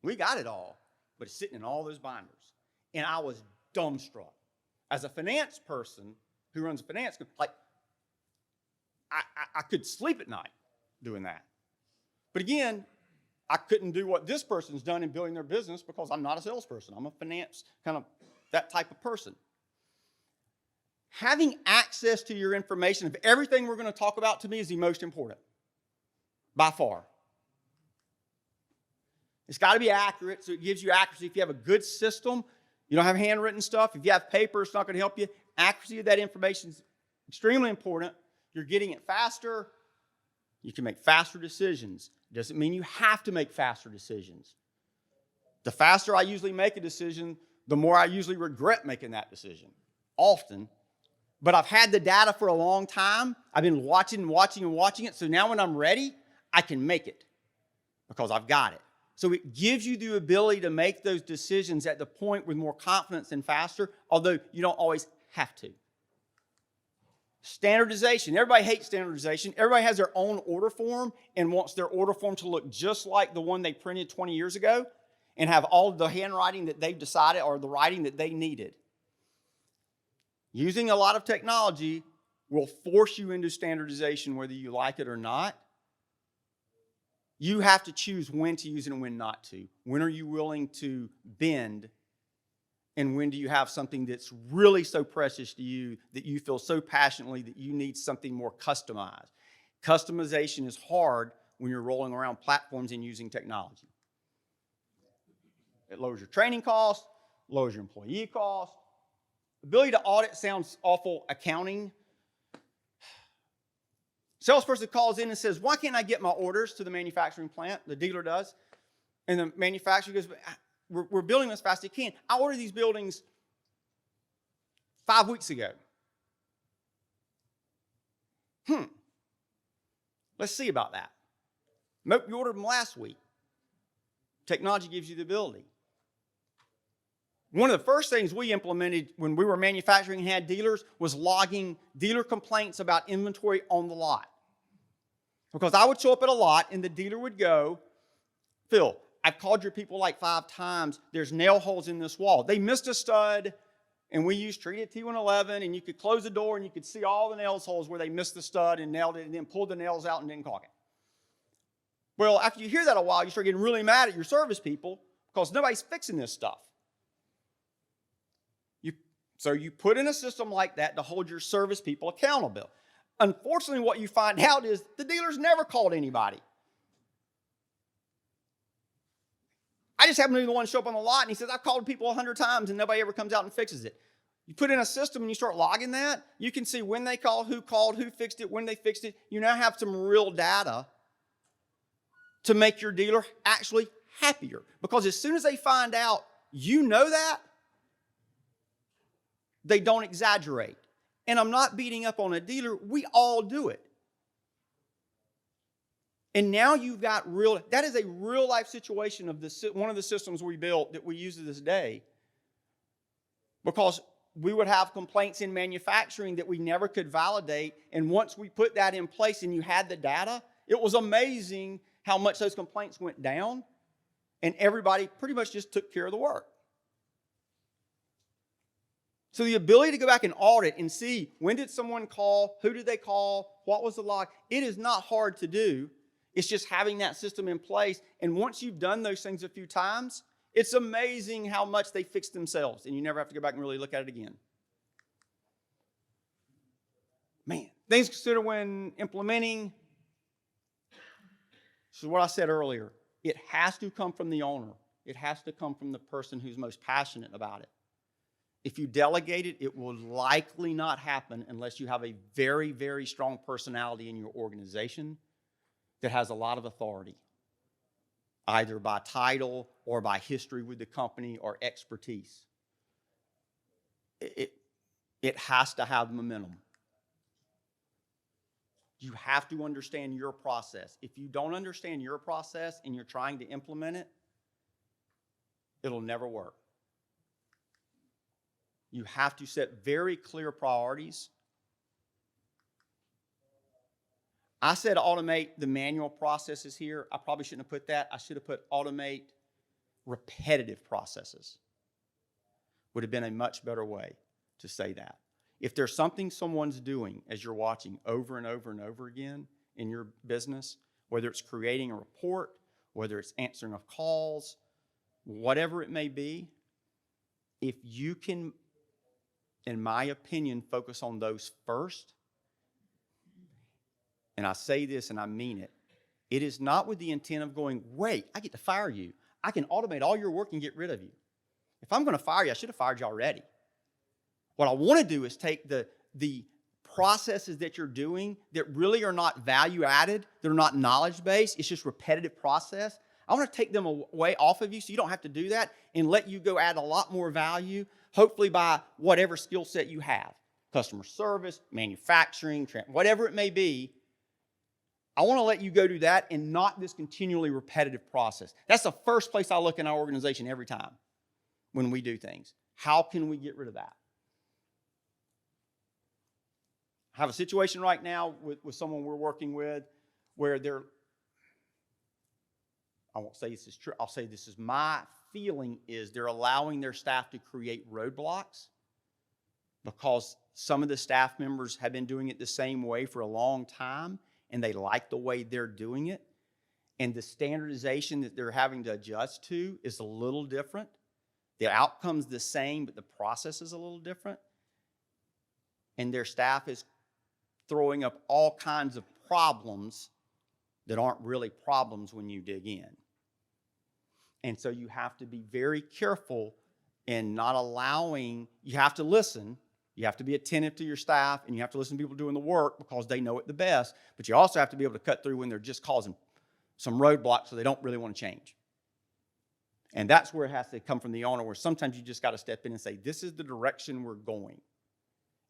we got it all, but it's sitting in all those binders. And I was dumbstruck. As a finance person who runs a finance company, I could sleep at night doing that. But again, I couldn't do what this person's done in building their business because I'm not a salesperson. I'm a finance kind of that type of person. Having access to your information of everything we're going to talk about to me is the most important, by far. It's got to be accurate, so it gives you accuracy. If you have a good system, you don't have handwritten stuff. If you have paper, it's not going to help you. Accuracy of that information is extremely important. You're getting it faster. You can make faster decisions. Doesn't mean you have to make faster decisions. The faster I usually make a decision, the more I usually regret making that decision, often. But I've had the data for a long time. I've been watching it. So now when I'm ready, I can make it because I've got it. So it gives you the ability to make those decisions at the point with more confidence and faster, although you don't always have to. Standardization. Everybody hates standardization. Everybody has their own order form and wants their order form to look just like the one they printed 20 years ago and have all of the handwriting that they've decided or the writing that they needed. using a lot of technology will force you into standardization whether you like it or not. You have to choose when to use it and when not to. When are you willing to bend? And when do you have something that's really so precious to you that you feel so passionately that you need something more customized? Customization is hard when you're rolling around platforms and using technology. It lowers your training costs, lowers your employee costs. Ability to audit sounds awful accounting. Salesperson calls in and says, why can't I get my orders to the manufacturing plant? The dealer does. And the manufacturer goes, we're building as fast as you can. I ordered these buildings 5 weeks ago. Let's see about that. Nope, you ordered them last week. Technology gives you the ability. One of the first things we implemented when we were manufacturing and had dealers was logging dealer complaints about inventory on the lot. Because I would show up at a lot and the dealer would go, Phil, I've called your people like 5 times. There's nail holes in this wall. They missed a stud, and we used treated T111, and you could close the door, and you could see all the nails holes where they missed the stud and nailed it, and then pulled the nails out and didn't caulk it. Well, after you hear that a while, you start getting really mad at your service people because nobody's fixing this stuff. So you put in a system like that to hold your service people accountable. Unfortunately, what you find out is the dealer's never called anybody. I just happen to be the one to show up on the lot, and he says, I've called people 100 times, and nobody ever comes out and fixes it. You put in a system, and you start logging that. You can see when they called, who fixed it, when they fixed it. You now have some real data to make your dealer actually happier. Because as soon as they find out you know that, they don't exaggerate. And I'm not beating up on a dealer. We all do it. And now you've got that is a real life situation of one of the systems we built that we use to this day. Because we would have complaints in manufacturing that we never could validate. And once we put that in place and you had the data, it was amazing how much those complaints went down. And everybody pretty much just took care of the work. So the ability to go back and audit and see when did someone call, who did they call, what was the log, it is not hard to do. It's just having that system in place. And once you've done those things a few times, it's amazing how much they fix themselves. And you never have to go back and really look at it again. Man, things to consider when implementing. This is what I said earlier. It has to come from the owner. It has to come from the person who's most passionate about it. If you delegate it, it will likely not happen unless you have a very, very strong personality in your organization that has a lot of authority, either by title or by history with the company or expertise. It has to have momentum. You have to understand your process. If you don't understand your process and you're trying to implement it, it'll never work. You have to set very clear priorities. I said automate the manual processes here. I probably shouldn't have put that. I should have put automate repetitive processes. Would have been a much better way to say that. If there's something someone's doing as you're watching over and over and over again in your business, whether it's creating a report, whether it's answering of calls, whatever it may be, if you can, in my opinion, focus on those first, and I say this and I mean it, it is not with the intent of going, wait, I get to fire you. I can automate all your work and get rid of you. If I'm going to fire you, I should have fired you already. What I want to do is take the processes that you're doing that really are not value added, they're not knowledge based, it's just repetitive process. I want to take them away off of you so you don't have to do that and let you go add a lot more value, hopefully by whatever skill set you have. Customer service, manufacturing, whatever it may be. I want to let you go do that and not this continually repetitive process. That's the first place I look in our organization every time when we do things. How can we get rid of that? I have a situation right now with someone we're working with where I won't say this is true, I'll say this is my feeling is they're allowing their staff to create roadblocks because some of the staff members have been doing it the same way for a long time, and they like the way they're doing it. And the standardization that they're having to adjust to is a little different. The outcome's the same, but the process is a little different. And their staff is throwing up all kinds of problems that aren't really problems when you dig in. And so you have to be very careful in not allowing, you have to listen, you have to be attentive to your staff, and you have to listen to people doing the work because they know it the best, but you also have to be able to cut through when they're just causing some roadblocks so they don't really want to change. And that's where it has to come from the owner, where sometimes you just got to step in and say, this is the direction we're going.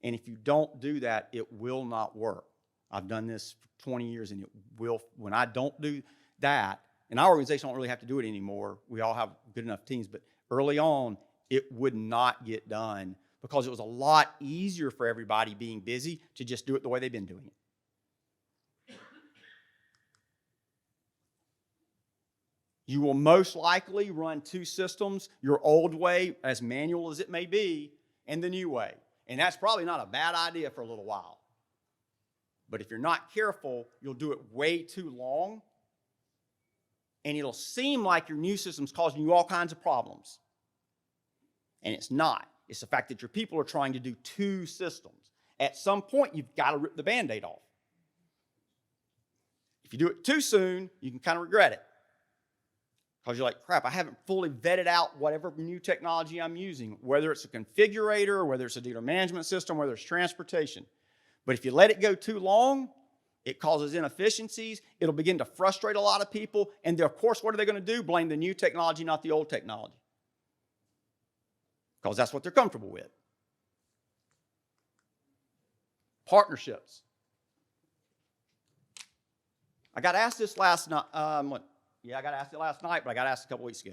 And if you don't do that, it will not work. I've done this for 20 years, and it will, when I don't do that, and our organization don't really have to do it anymore. We all have good enough teams, but early on, it would not get done because it was a lot easier for everybody being busy to just do it the way they've been doing it. You will most likely run two systems, your old way, as manual as it may be, and the new way. And that's probably not a bad idea for a little while. But if you're not careful, you'll do it way too long, and it'll seem like your new system's causing you all kinds of problems. And it's not. It's the fact that your people are trying to do two systems. At some point, you've got to rip the Band-Aid off. If you do it too soon, you can kind of regret it. Because you're like, crap, I haven't fully vetted out whatever new technology I'm using, whether it's a configurator, whether it's a dealer management system, whether it's transportation. But if you let it go too long, it causes inefficiencies. It'll begin to frustrate a lot of people. And of course, what are they going to do? Blame the new technology, not the old technology. Because that's what they're comfortable with. Partnerships. I got asked this last night. I got asked it last night, but I got asked a couple weeks ago.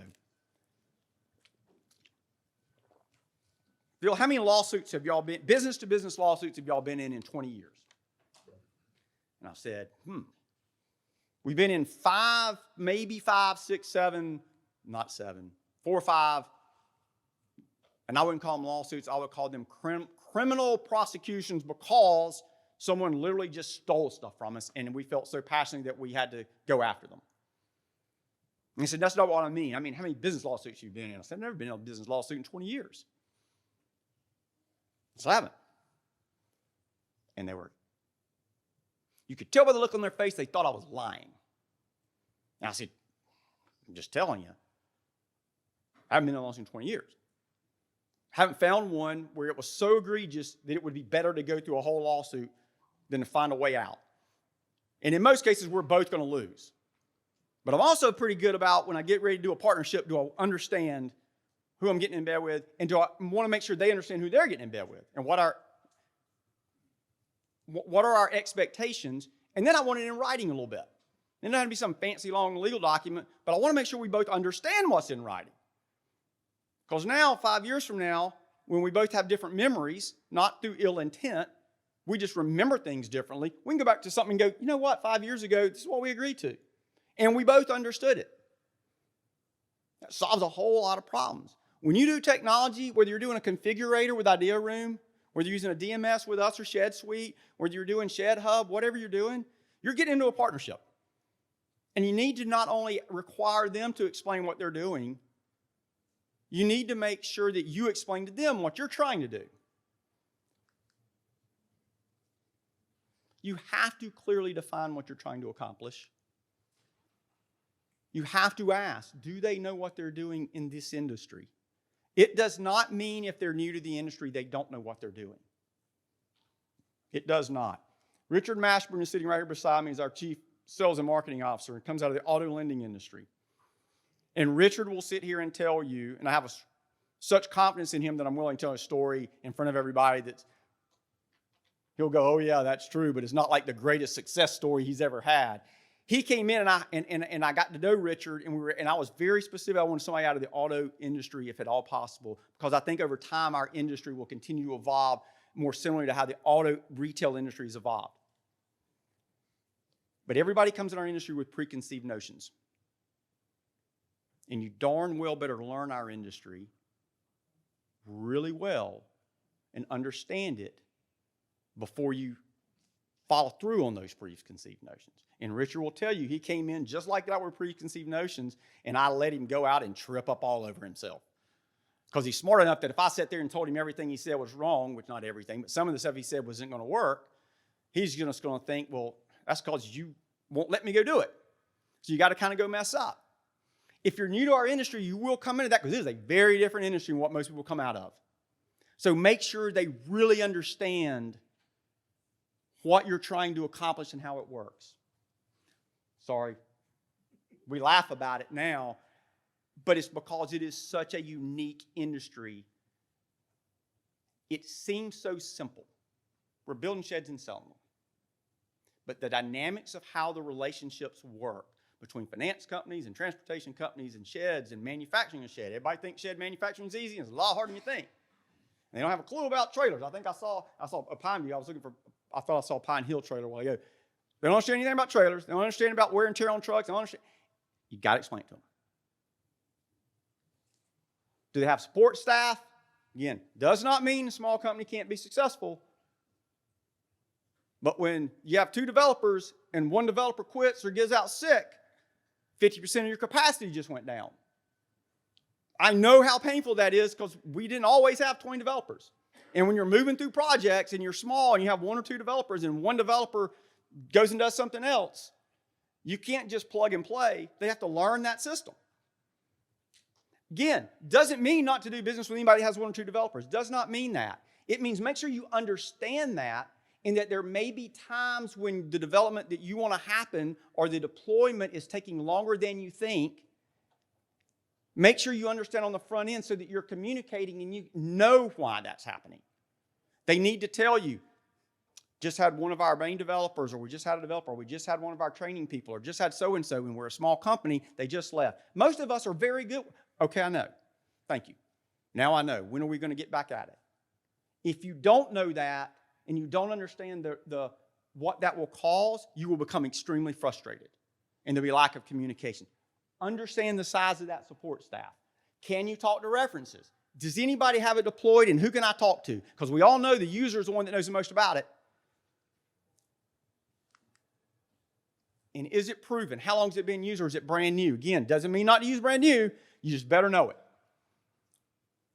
Bill, how many lawsuits have y'all been, business-to-business lawsuits have y'all been in 20 years? And I said, we've been in 5, maybe 5, 6, 7, not 7, 4 or 5, and I wouldn't call them lawsuits, I would call them criminal prosecutions because someone literally just stole stuff from us, and we felt so passionately that we had to go after them. And he said, that's not what I mean. I mean, how many business lawsuits you've been in? I said, I've never been in a business lawsuit in 20 years. So I haven't. And you could tell by the look on their face, they thought I was lying. And I said, I'm just telling you. I haven't been in a lawsuit in 20 years. I haven't found one where it was so egregious that it would be better to go through a whole lawsuit than to find a way out. And in most cases, we're both going to lose. But I'm also pretty good about when I get ready to do a partnership, do I understand who I'm getting in bed with, and do I want to make sure they understand who they're getting in bed with, and what are our expectations, and then I want it in writing a little bit. It doesn't have to be some fancy long legal document, but I want to make sure we both understand what's in writing. Because now, 5 years from now, when we both have different memories, not through ill intent, we just remember things differently, we can go back to something and go, you know what, 5 years ago, this is what we agreed to. And we both understood it. That solves a whole lot of problems. When you do technology, whether you're doing a configurator with Idea Room, whether you're using a DMS with us or Shed Suite, whether you're doing Shed Hub, whatever you're doing, you're getting into a partnership. And you need to not only require them to explain what they're doing, you need to make sure that you explain to them what you're trying to do. You have to clearly define what you're trying to accomplish. You have to ask, do they know what they're doing in this industry? It does not mean if they're new to the industry, they don't know what they're doing. It does not. Richard Mashburn is sitting right here beside me. He's our Chief Sales and Marketing Officer and comes out of the auto lending industry. And Richard will sit here and tell you, and I have such confidence in him that I'm willing to tell a story in front of everybody that he'll go, oh yeah, that's true, but it's not like the greatest success story he's ever had. He came in and I got to know Richard, and I was very specific. I wanted somebody out of the auto industry if at all possible, because I think over time our industry will continue to evolve more similar to how the auto retail industry has evolved. But everybody comes in our industry with preconceived notions. And you darn well better learn our industry really well and understand it before you follow through on those preconceived notions. And Richard will tell you, he came in just like that with preconceived notions, and I let him go out and trip up all over himself. Because he's smart enough that if I sat there and told him everything he said was wrong, which not everything, but some of the stuff he said wasn't going to work, he's just going to think, well, that's because you won't let me go do it. So you got to kind of go mess up. If you're new to our industry, you will come into that because this is a very different industry than what most people come out of. So make sure they really understand what you're trying to accomplish and how it works. Sorry, we laugh about it now, but it's because it is such a unique industry. It seems so simple. We're building sheds and selling them. But the dynamics of how the relationships work between finance companies and transportation companies and sheds and manufacturing a shed. Everybody thinks shed manufacturing is easy, and it's a lot harder than you think. And they don't have a clue about trailers. I think I saw a Pine View. I thought I saw a Pine Hill trailer a while ago. They don't understand anything about trailers. They don't understand about wear and tear on trucks. They don't understand. You got to explain it to them. Do they have support staff? Again, does not mean a small company can't be successful. But when you have two developers and one developer quits or gets out sick, 50% of your capacity just went down. I know how painful that is because we didn't always have 20 developers. And when you're moving through projects and you're small and you have one or two developers and one developer goes and does something else, you can't just plug and play. They have to learn that system. Again, doesn't mean not to do business with anybody that has one or two developers. Does not mean that. It means make sure you understand that and that there may be times when the development that you want to happen or the deployment is taking longer than you think. Make sure you understand on the front end so that you're communicating and you know why that's happening. They need to tell you, just had one of our main developers, or we just had a developer, or we just had one of our training people, or just had so-and-so, and we're a small company, they just left. Most of us are very good. Okay, I know. Thank you. Now I know. When are we going to get back at it? If you don't know that, and you don't understand what that will cause, you will become extremely frustrated. And there'll be lack of communication. Understand the size of that support staff. Can you talk to references? Does anybody have it deployed, and who can I talk to? Because we all know the user is the one that knows the most about it. And is it proven? How long has it been used, or is it brand new? Again, doesn't mean not to use brand new. You just better know it.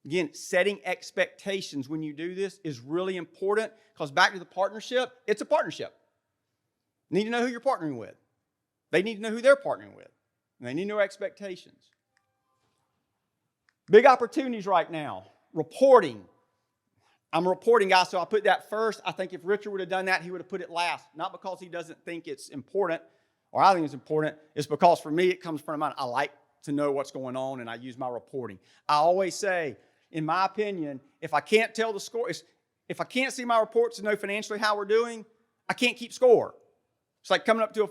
Again, setting expectations when you do this is really important because back to the partnership, it's a partnership. You need to know who you're partnering with. They need to know who they're partnering with. And they need to know expectations. Big opportunities right now. Reporting. I'm a reporting guy, so I put that first. I think if Richard would have done that, he would have put it last. Not because he doesn't think it's important, or I think it's important. It's because for me, it comes from mind. I like to know what's going on, and I use my reporting. I always say, in my opinion, if I can't tell the score, if I can't see my reports to know financially how we're doing, I can't keep score. It's like coming up to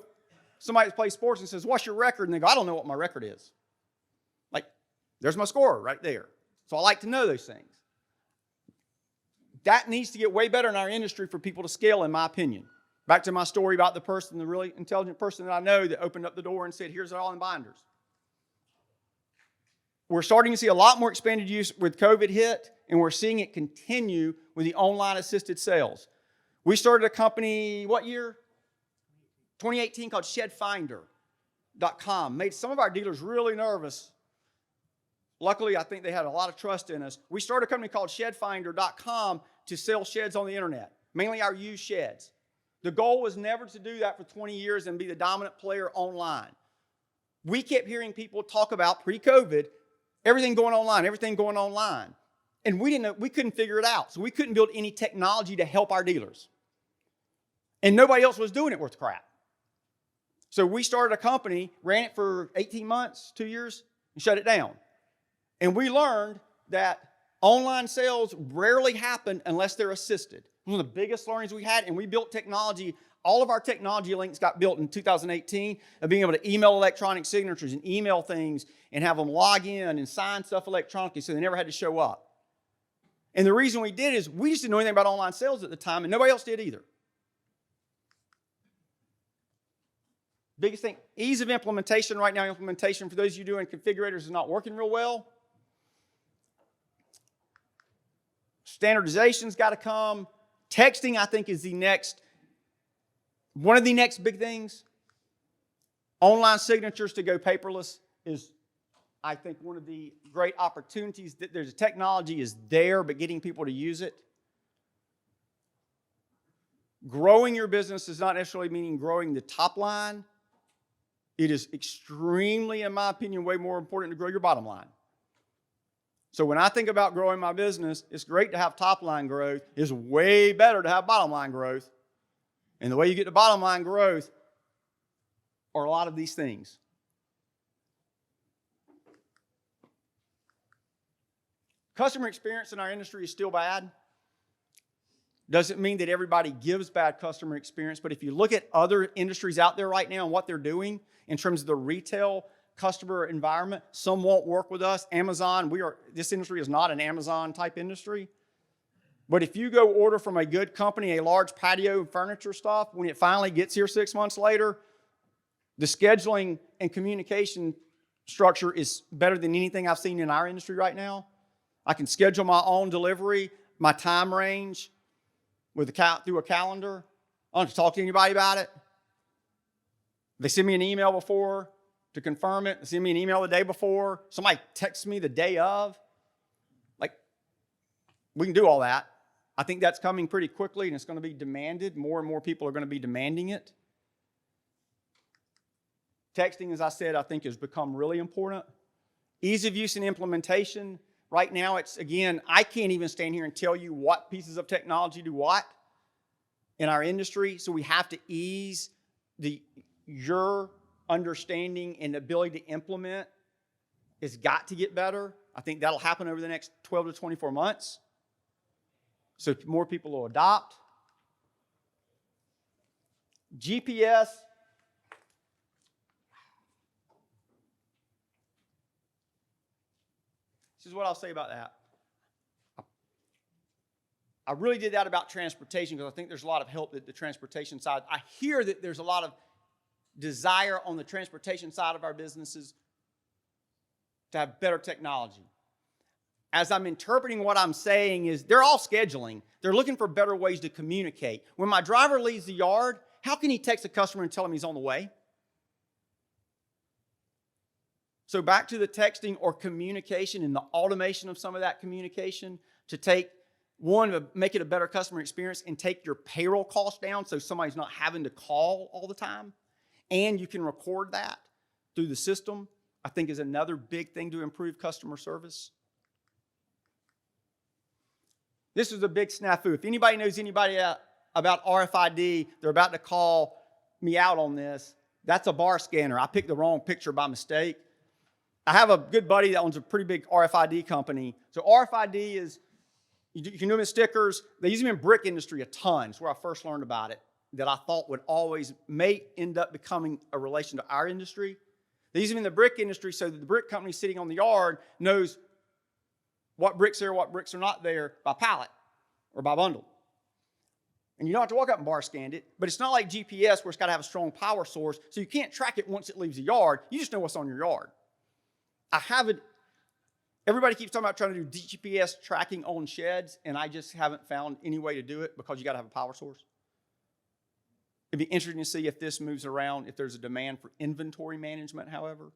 somebody that plays sports and says, what's your record? And they go, I don't know what my record is. Like, there's my score right there. So I like to know those things. That needs to get way better in our industry for people to scale, in my opinion. Back to my story about the person, the really intelligent person that I know that opened up the door and said, here's it all in binders. We're starting to see a lot more expanded use with COVID hit, and we're seeing it continue with the online assisted sales. We started a company, what year? 2018, called ShedFinder.com. Made some of our dealers really nervous. Luckily, I think they had a lot of trust in us. We started a company called ShedFinder.com to sell sheds on the internet, mainly our used sheds. The goal was never to do that for 20 years and be the dominant player online. We kept hearing people talk about pre-COVID, everything going online. And we couldn't figure it out. So we couldn't build any technology to help our dealers. And nobody else was doing it worth crap. So we started a company, ran it for 18 months, 2 years, and shut it down. And we learned that online sales rarely happen unless they're assisted. One of the biggest learnings we had, and we built technology. All of our technology links got built in 2018 of being able to email electronic signatures and email things and have them log in and sign stuff electronically so they never had to show up. And the reason we did is we just didn't know anything about online sales at the time, and nobody else did either. Biggest thing, ease of implementation right now. Implementation for those of you doing configurators is not working real well. Standardization's got to come. Texting, I think, is one of the next big things. Online signatures to go paperless is, I think, one of the great opportunities. There's a technology is there, but getting people to use it. Growing your business does not necessarily mean growing the top line. It is extremely, in my opinion, way more important to grow your bottom line. So when I think about growing my business, it's great to have top line growth. It's way better to have bottom line growth. And the way you get to bottom line growth are a lot of these things. Customer experience in our industry is still bad. Doesn't mean that everybody gives bad customer experience, but if you look at other industries out there right now and what they're doing in terms of the retail customer environment, some won't work with us. Amazon, this industry is not an Amazon type industry. But if you go order from a good company, a large patio furniture stuff, when it finally gets here 6 months later, the scheduling and communication structure is better than anything I've seen in our industry right now. I can schedule my own delivery, my time range, through a calendar. I don't have to talk to anybody about it. They send me an email before to confirm it. They send me an email the day before. Somebody texts me the day of. Like, we can do all that. I think that's coming pretty quickly, and it's going to be demanded. More and more people are going to be demanding it. Texting, as I said, I think has become really important. Ease of use and implementation. Right now, again, I can't even stand here and tell you what pieces of technology do what in our industry. So we have to ease your understanding and ability to implement. It's got to get better. I think that'll happen over the next 12 to 24 months. So more people will adopt. GPS. This is what I'll say about that. I really did that about transportation because I think there's a lot of help at the transportation side. I hear that there's a lot of desire on the transportation side of our businesses to have better technology. As I'm interpreting what I'm saying is they're all scheduling. They're looking for better ways to communicate. When my driver leaves the yard, how can he text a customer and tell him he's on the way? So back to the texting or communication and the automation of some of that communication to make it a better customer experience and take your payroll costs down so somebody's not having to call all the time. And you can record that through the system, I think is another big thing to improve customer service. This is a big snafu. If anybody knows anybody about RFID, they're about to call me out on this. That's a bar scanner. I picked the wrong picture by mistake. I have a good buddy that owns a pretty big RFID company. So RFID is, you can do them in stickers. They use them in brick industry a ton. It's where I first learned about it, that I thought may end up becoming a relation to our industry. They use them in the brick industry so that the brick company sitting on the yard knows what bricks are, what bricks are not there by pallet or by bundle. And you don't have to walk up and bar scan it, but it's not like GPS where it's got to have a strong power source, so you can't track it once it leaves the yard. You just know what's on your yard. Everybody keeps talking about trying to do GPS tracking on sheds, and I just haven't found any way to do it because you got to have a power source. It'd be interesting to see if this moves around, if there's a demand for inventory management, however,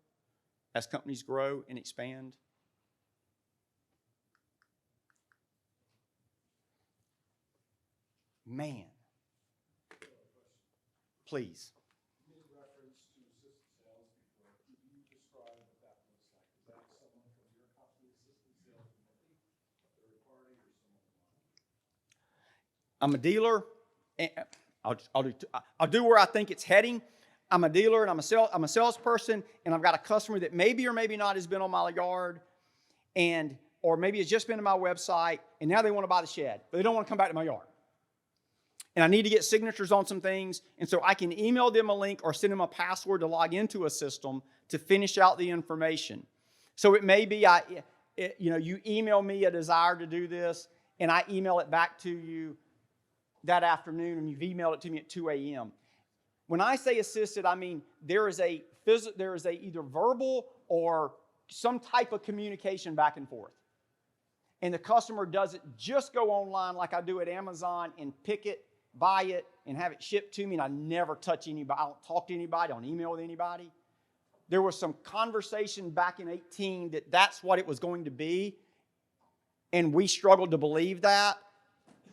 as companies grow and expand. Man. Please. I'm a dealer. I'll do where I think it's heading. I'm a dealer and I'm a salesperson, and I've got a customer that maybe or maybe not has been on my yard, or maybe has just been to my website, and now they want to buy the shed, but they don't want to come back to my yard. And I need to get signatures on some things, and so I can email them a link or send them a password to log into a system to finish out the information. So it may be you email me a desire to do this, and I email it back to you that afternoon, and you've emailed it to me at 2 a.m. When I say assisted, I mean there is a either verbal or some type of communication back and forth. and the customer doesn't just go online like I do at Amazon and pick it, buy it, and have it shipped to me, and I never touch anybody, I don't talk to anybody, I don't email with anybody. There was some conversation back in 18 that that's what it was going to be, and we struggled to believe that.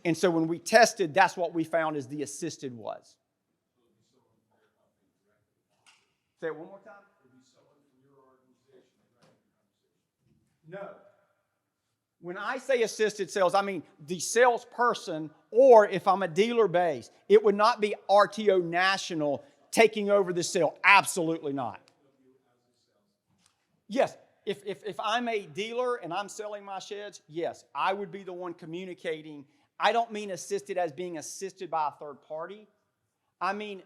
And so when we tested, that's what we found is the assisted was. Say it one more time. No. When I say assisted sales, I mean the salesperson, or if I'm a dealer base, it would not be RTO National taking over the sale. Absolutely not. Yes, if I'm a dealer and I'm selling my sheds, yes, I would be the one communicating. I don't mean assisted as being assisted by a third party. I mean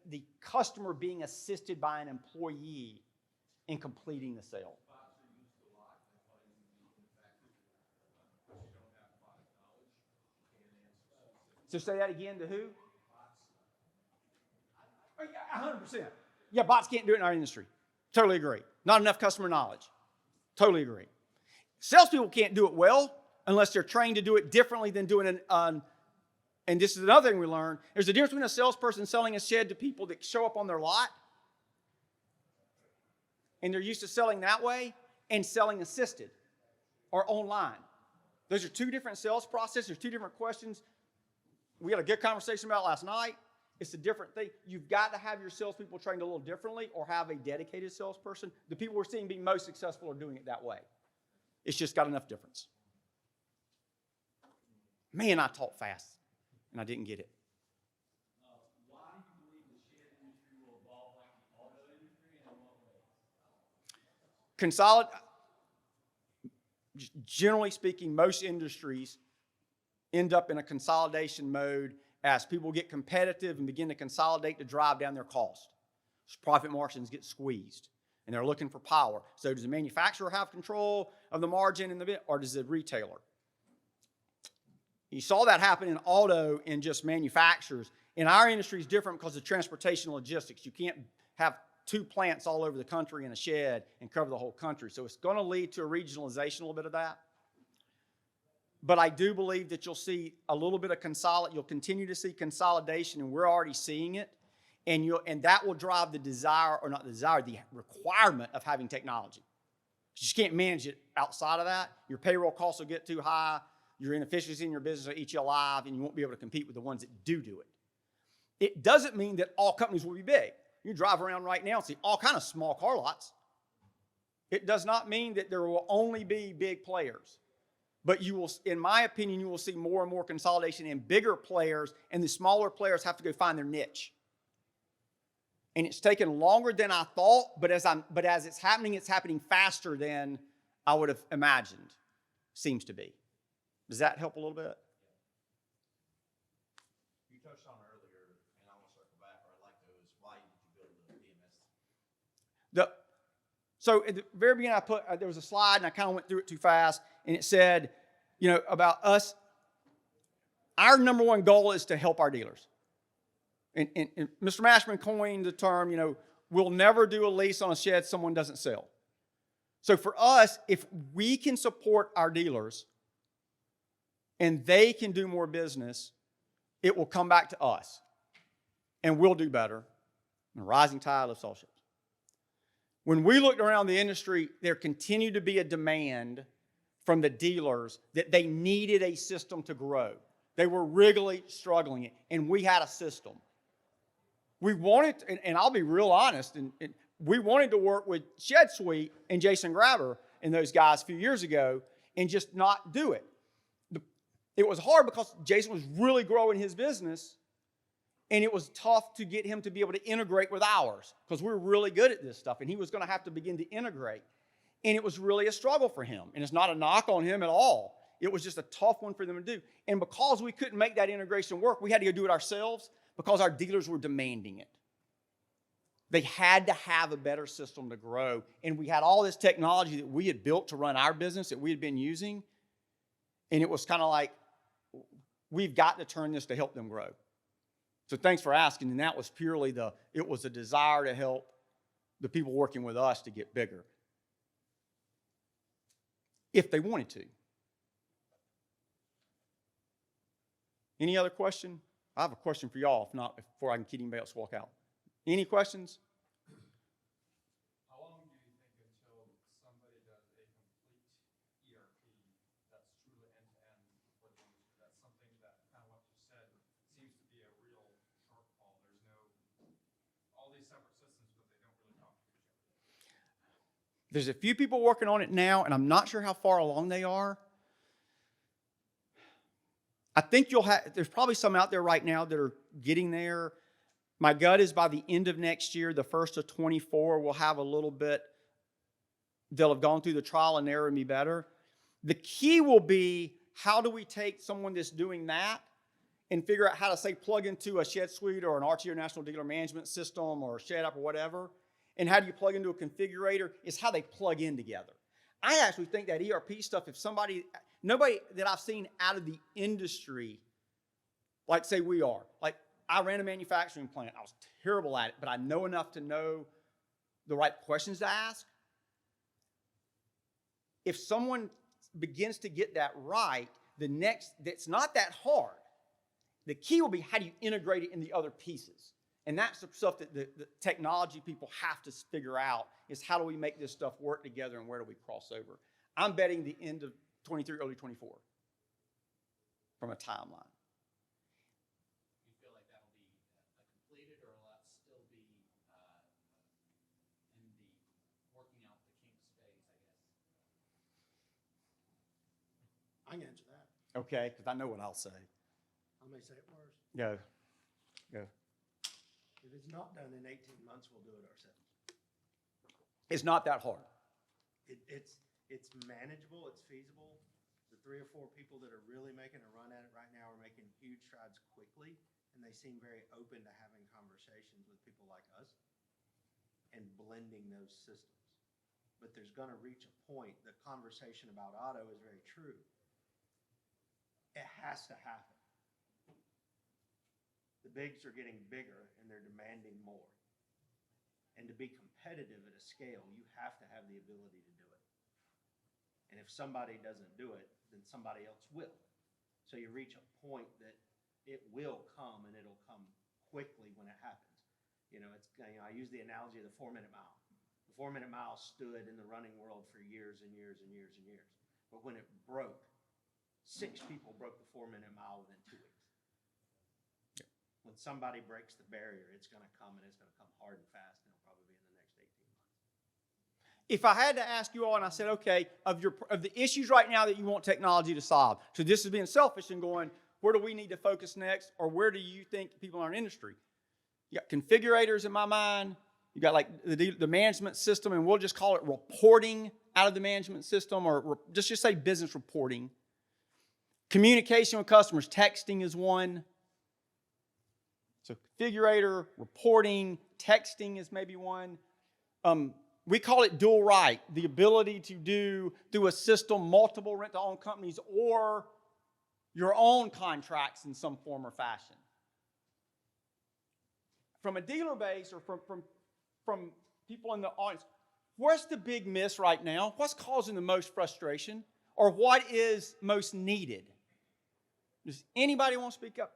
the customer being assisted by an employee in completing the sale. So say that again to who? 100%. Yeah, bots can't do it in our industry. Totally agree. Not enough customer knowledge. Totally agree. Salespeople can't do it well unless they're trained to do it differently than doing it and this is another thing we learned. There's a difference between a salesperson selling a shed to people that show up on their lot and they're used to selling that way and selling assisted or online. Those are two different sales processes. There's two different questions. We had a good conversation about it last night. It's a different thing. You've got to have your salespeople trained a little differently or have a dedicated salesperson. The people we're seeing being most successful are doing it that way. It's just got enough difference. Man, I talk fast, and I didn't get it. Why do you believe the shed industry will evolve like the auto industry, and in what way? Generally speaking, most industries end up in a consolidation mode as people get competitive and begin to consolidate to drive down their cost. Profit margins get squeezed, and they're looking for power. So does the manufacturer have control of the margin in the bit, or does the retailer? You saw that happen in auto and just manufacturers. In our industry, it's different because of transportation and logistics. You can't have two plants all over the country in a shed and cover the whole country. So it's going to lead to a regionalization, a little bit of that. But I do believe that you'll see a little bit of consolidation. You'll continue to see consolidation, and we're already seeing it. And that will drive the desire, or not the desire, the requirement of having technology. You just can't manage it outside of that. Your payroll costs will get too high. Your inefficiency in your business will eat you alive, and you won't be able to compete with the ones that do it. It doesn't mean that all companies will be big. You drive around right now and see all kind of small car lots. It does not mean that there will only be big players. But you will, in my opinion, you will see more and more consolidation in bigger players, and the smaller players have to go find their niche. And it's taken longer than I thought, but as it's happening faster than I would have imagined, seems to be. Does that help a little bit? You touched on earlier, and I want to circle back, or I'd like to, is why did you build the DMS? So at the very beginning, there was a slide, and I kind of went through it too fast, and it said, about us, our number one goal is to help our dealers. And Mr. Mashman coined the term, we'll never do a lease on a shed someone doesn't sell. So for us, if we can support our dealers and they can do more business, it will come back to us. And we'll do better. And a rising tide lifts all ships. When we looked around the industry, there continued to be a demand from the dealers that they needed a system to grow. They were really struggling, and we had a system. We wanted, and I'll be real honest, and we wanted to work with Shed Suite and Jason Grabber and those guys a few years ago and just not do it. It was hard because Jason was really growing his business, and it was tough to get him to be able to integrate with ours because we were really good at this stuff, and he was going to have to begin to integrate. And it was really a struggle for him, and it's not a knock on him at all. It was just a tough one for them to do. And because we couldn't make that integration work, we had to go do it ourselves because our dealers were demanding it. They had to have a better system to grow, and we had all this technology that we had built to run our business that we had been using, and it was kind of like, we've got to turn this to help them grow. So thanks for asking, and that was purely it was a desire to help the people working with us to get bigger. If they wanted to. Any other question? I have a question for y'all, if not, before I can get anybody else to walk out. Any questions? How long do you think until somebody does a complete ERP that's truly end-to-end for the industry? That's something that, kind of what you said, seems to be a real shortfall. There's no, all these separate systems, but they don't really talk to each other. There's a few people working on it now, and I'm not sure how far along they are. I think there's probably some out there right now that are getting there. My gut is by the end of next year, the first of 24, we'll have a little bit, they'll have gone through the trial and error and be better. The key will be, how do we take someone that's doing that and figure out how to, say, plug into a Shed Suite or an RTO National Dealer Management System or Shed App or whatever, and how do you plug into a configurator, is how they plug in together. I actually think that ERP stuff, if nobody that I've seen out of the industry, like say we are, like I ran a manufacturing plant. I was terrible at it, but I know enough to know the right questions to ask. If someone begins to get that right, that's not that hard. The key will be, how do you integrate it in the other pieces? And that's the stuff that the technology people have to figure out, is how do we make this stuff work together and where do we cross over? I'm betting the end of 23, early 24 from a timeline. You feel like that'll be completed, or will that still be in the working out the kinks phase, I guess? I can answer that. Okay, because I know what I'll say. I may say it worse. Go. If it's not done in 18 months, we'll do it ourselves. It's not that hard. It's manageable, it's feasible. The 3 or 4 people that are really making a run at it right now are making huge strides quickly, and they seem very open to having conversations with people like us and blending those systems. But there's gonna reach a point, the conversation about auto is very true. It has to happen. The bigs are getting bigger and they're demanding more. And to be competitive at a scale, you have to have the ability to do it. And if somebody doesn't do it, then somebody else will. So you reach a point that it will come, and it'll come quickly when it happens. I use the analogy of the 4-minute mile. The 4-minute mile stood in the running world for years and years and years and years. But when it broke, 6 people broke the 4-minute mile within 2 weeks. When somebody breaks the barrier, it's going to come, and it's going to come hard and fast, and it'll probably be in the next 18 months. If I had to ask you all, and I said, okay, of the issues right now that you want technology to solve, so this is being selfish and going, where do we need to focus next, or where do you think people in our industry? You got configurators in my mind. You got like the management system, and we'll just call it reporting out of the management system, or just say business reporting. Communication with customers, texting is one. So configurator, reporting, texting is maybe one. We call it dual right, the ability to do through a system multiple rent-to-own companies or your own contracts in some form or fashion. From a dealer base or from people in the audience, what's the big miss right now? What's causing the most frustration? Or what is most needed? Does anybody want to speak up?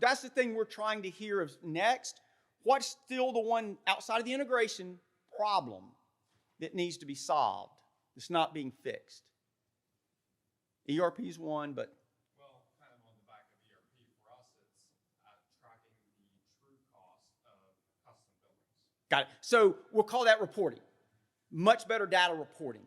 That's the thing we're trying to hear of next. What's still the one outside of the integration problem that needs to be solved? It's not being fixed. ERP is one, but Well, kind of on the back of ERP, for us, it's tracking the true cost of custom buildings. got it. So we'll call that reporting. Much better data reporting.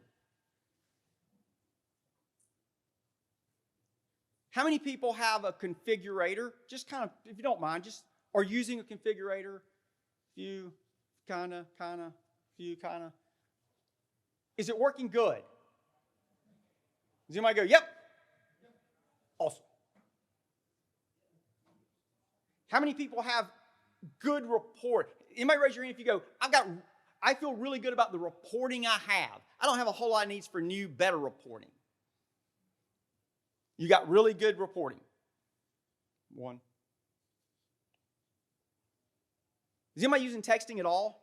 How many people have a configurator? Just kind of, if you don't mind, just are using a configurator? Few, kind of, few, kind of. Is it working good? Does anybody go, yep? Awesome. How many people have good report? Anybody raise your hand if you go, I feel really good about the reporting I have. I don't have a whole lot of needs for new, better reporting. You got really good reporting. One. Is anybody using texting at all?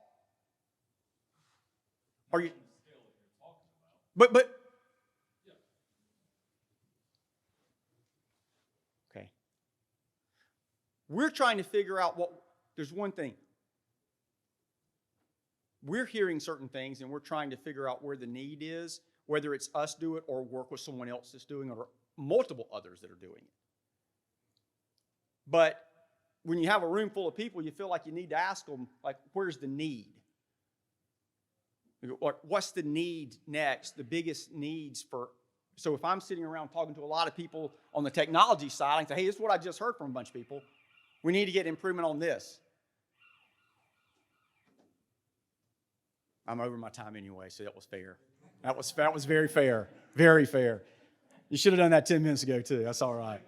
Are you? But okay. We're trying to figure out there's one thing. We're hearing certain things and we're trying to figure out where the need is, whether it's us do it or work with someone else that's doing it or multiple others that are doing it. But when you have a room full of people, you feel like you need to ask them, like, where's the need? What's the need next, the biggest needs for? So if I'm sitting around talking to a lot of people on the technology side, I can say, hey, this is what I just heard from a bunch of people. We need to get improvement on this. I'm over my time anyway, so that was fair. That was very fair. Very fair. You should have done that 10 minutes ago, too. That's all right.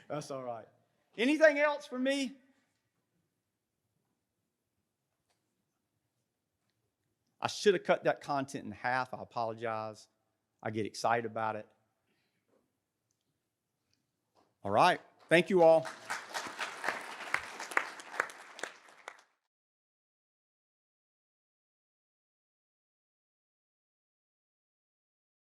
That's all right. Anything else for me? I should have cut that content in half. I apologize. I get excited about it. All right. Thank you all.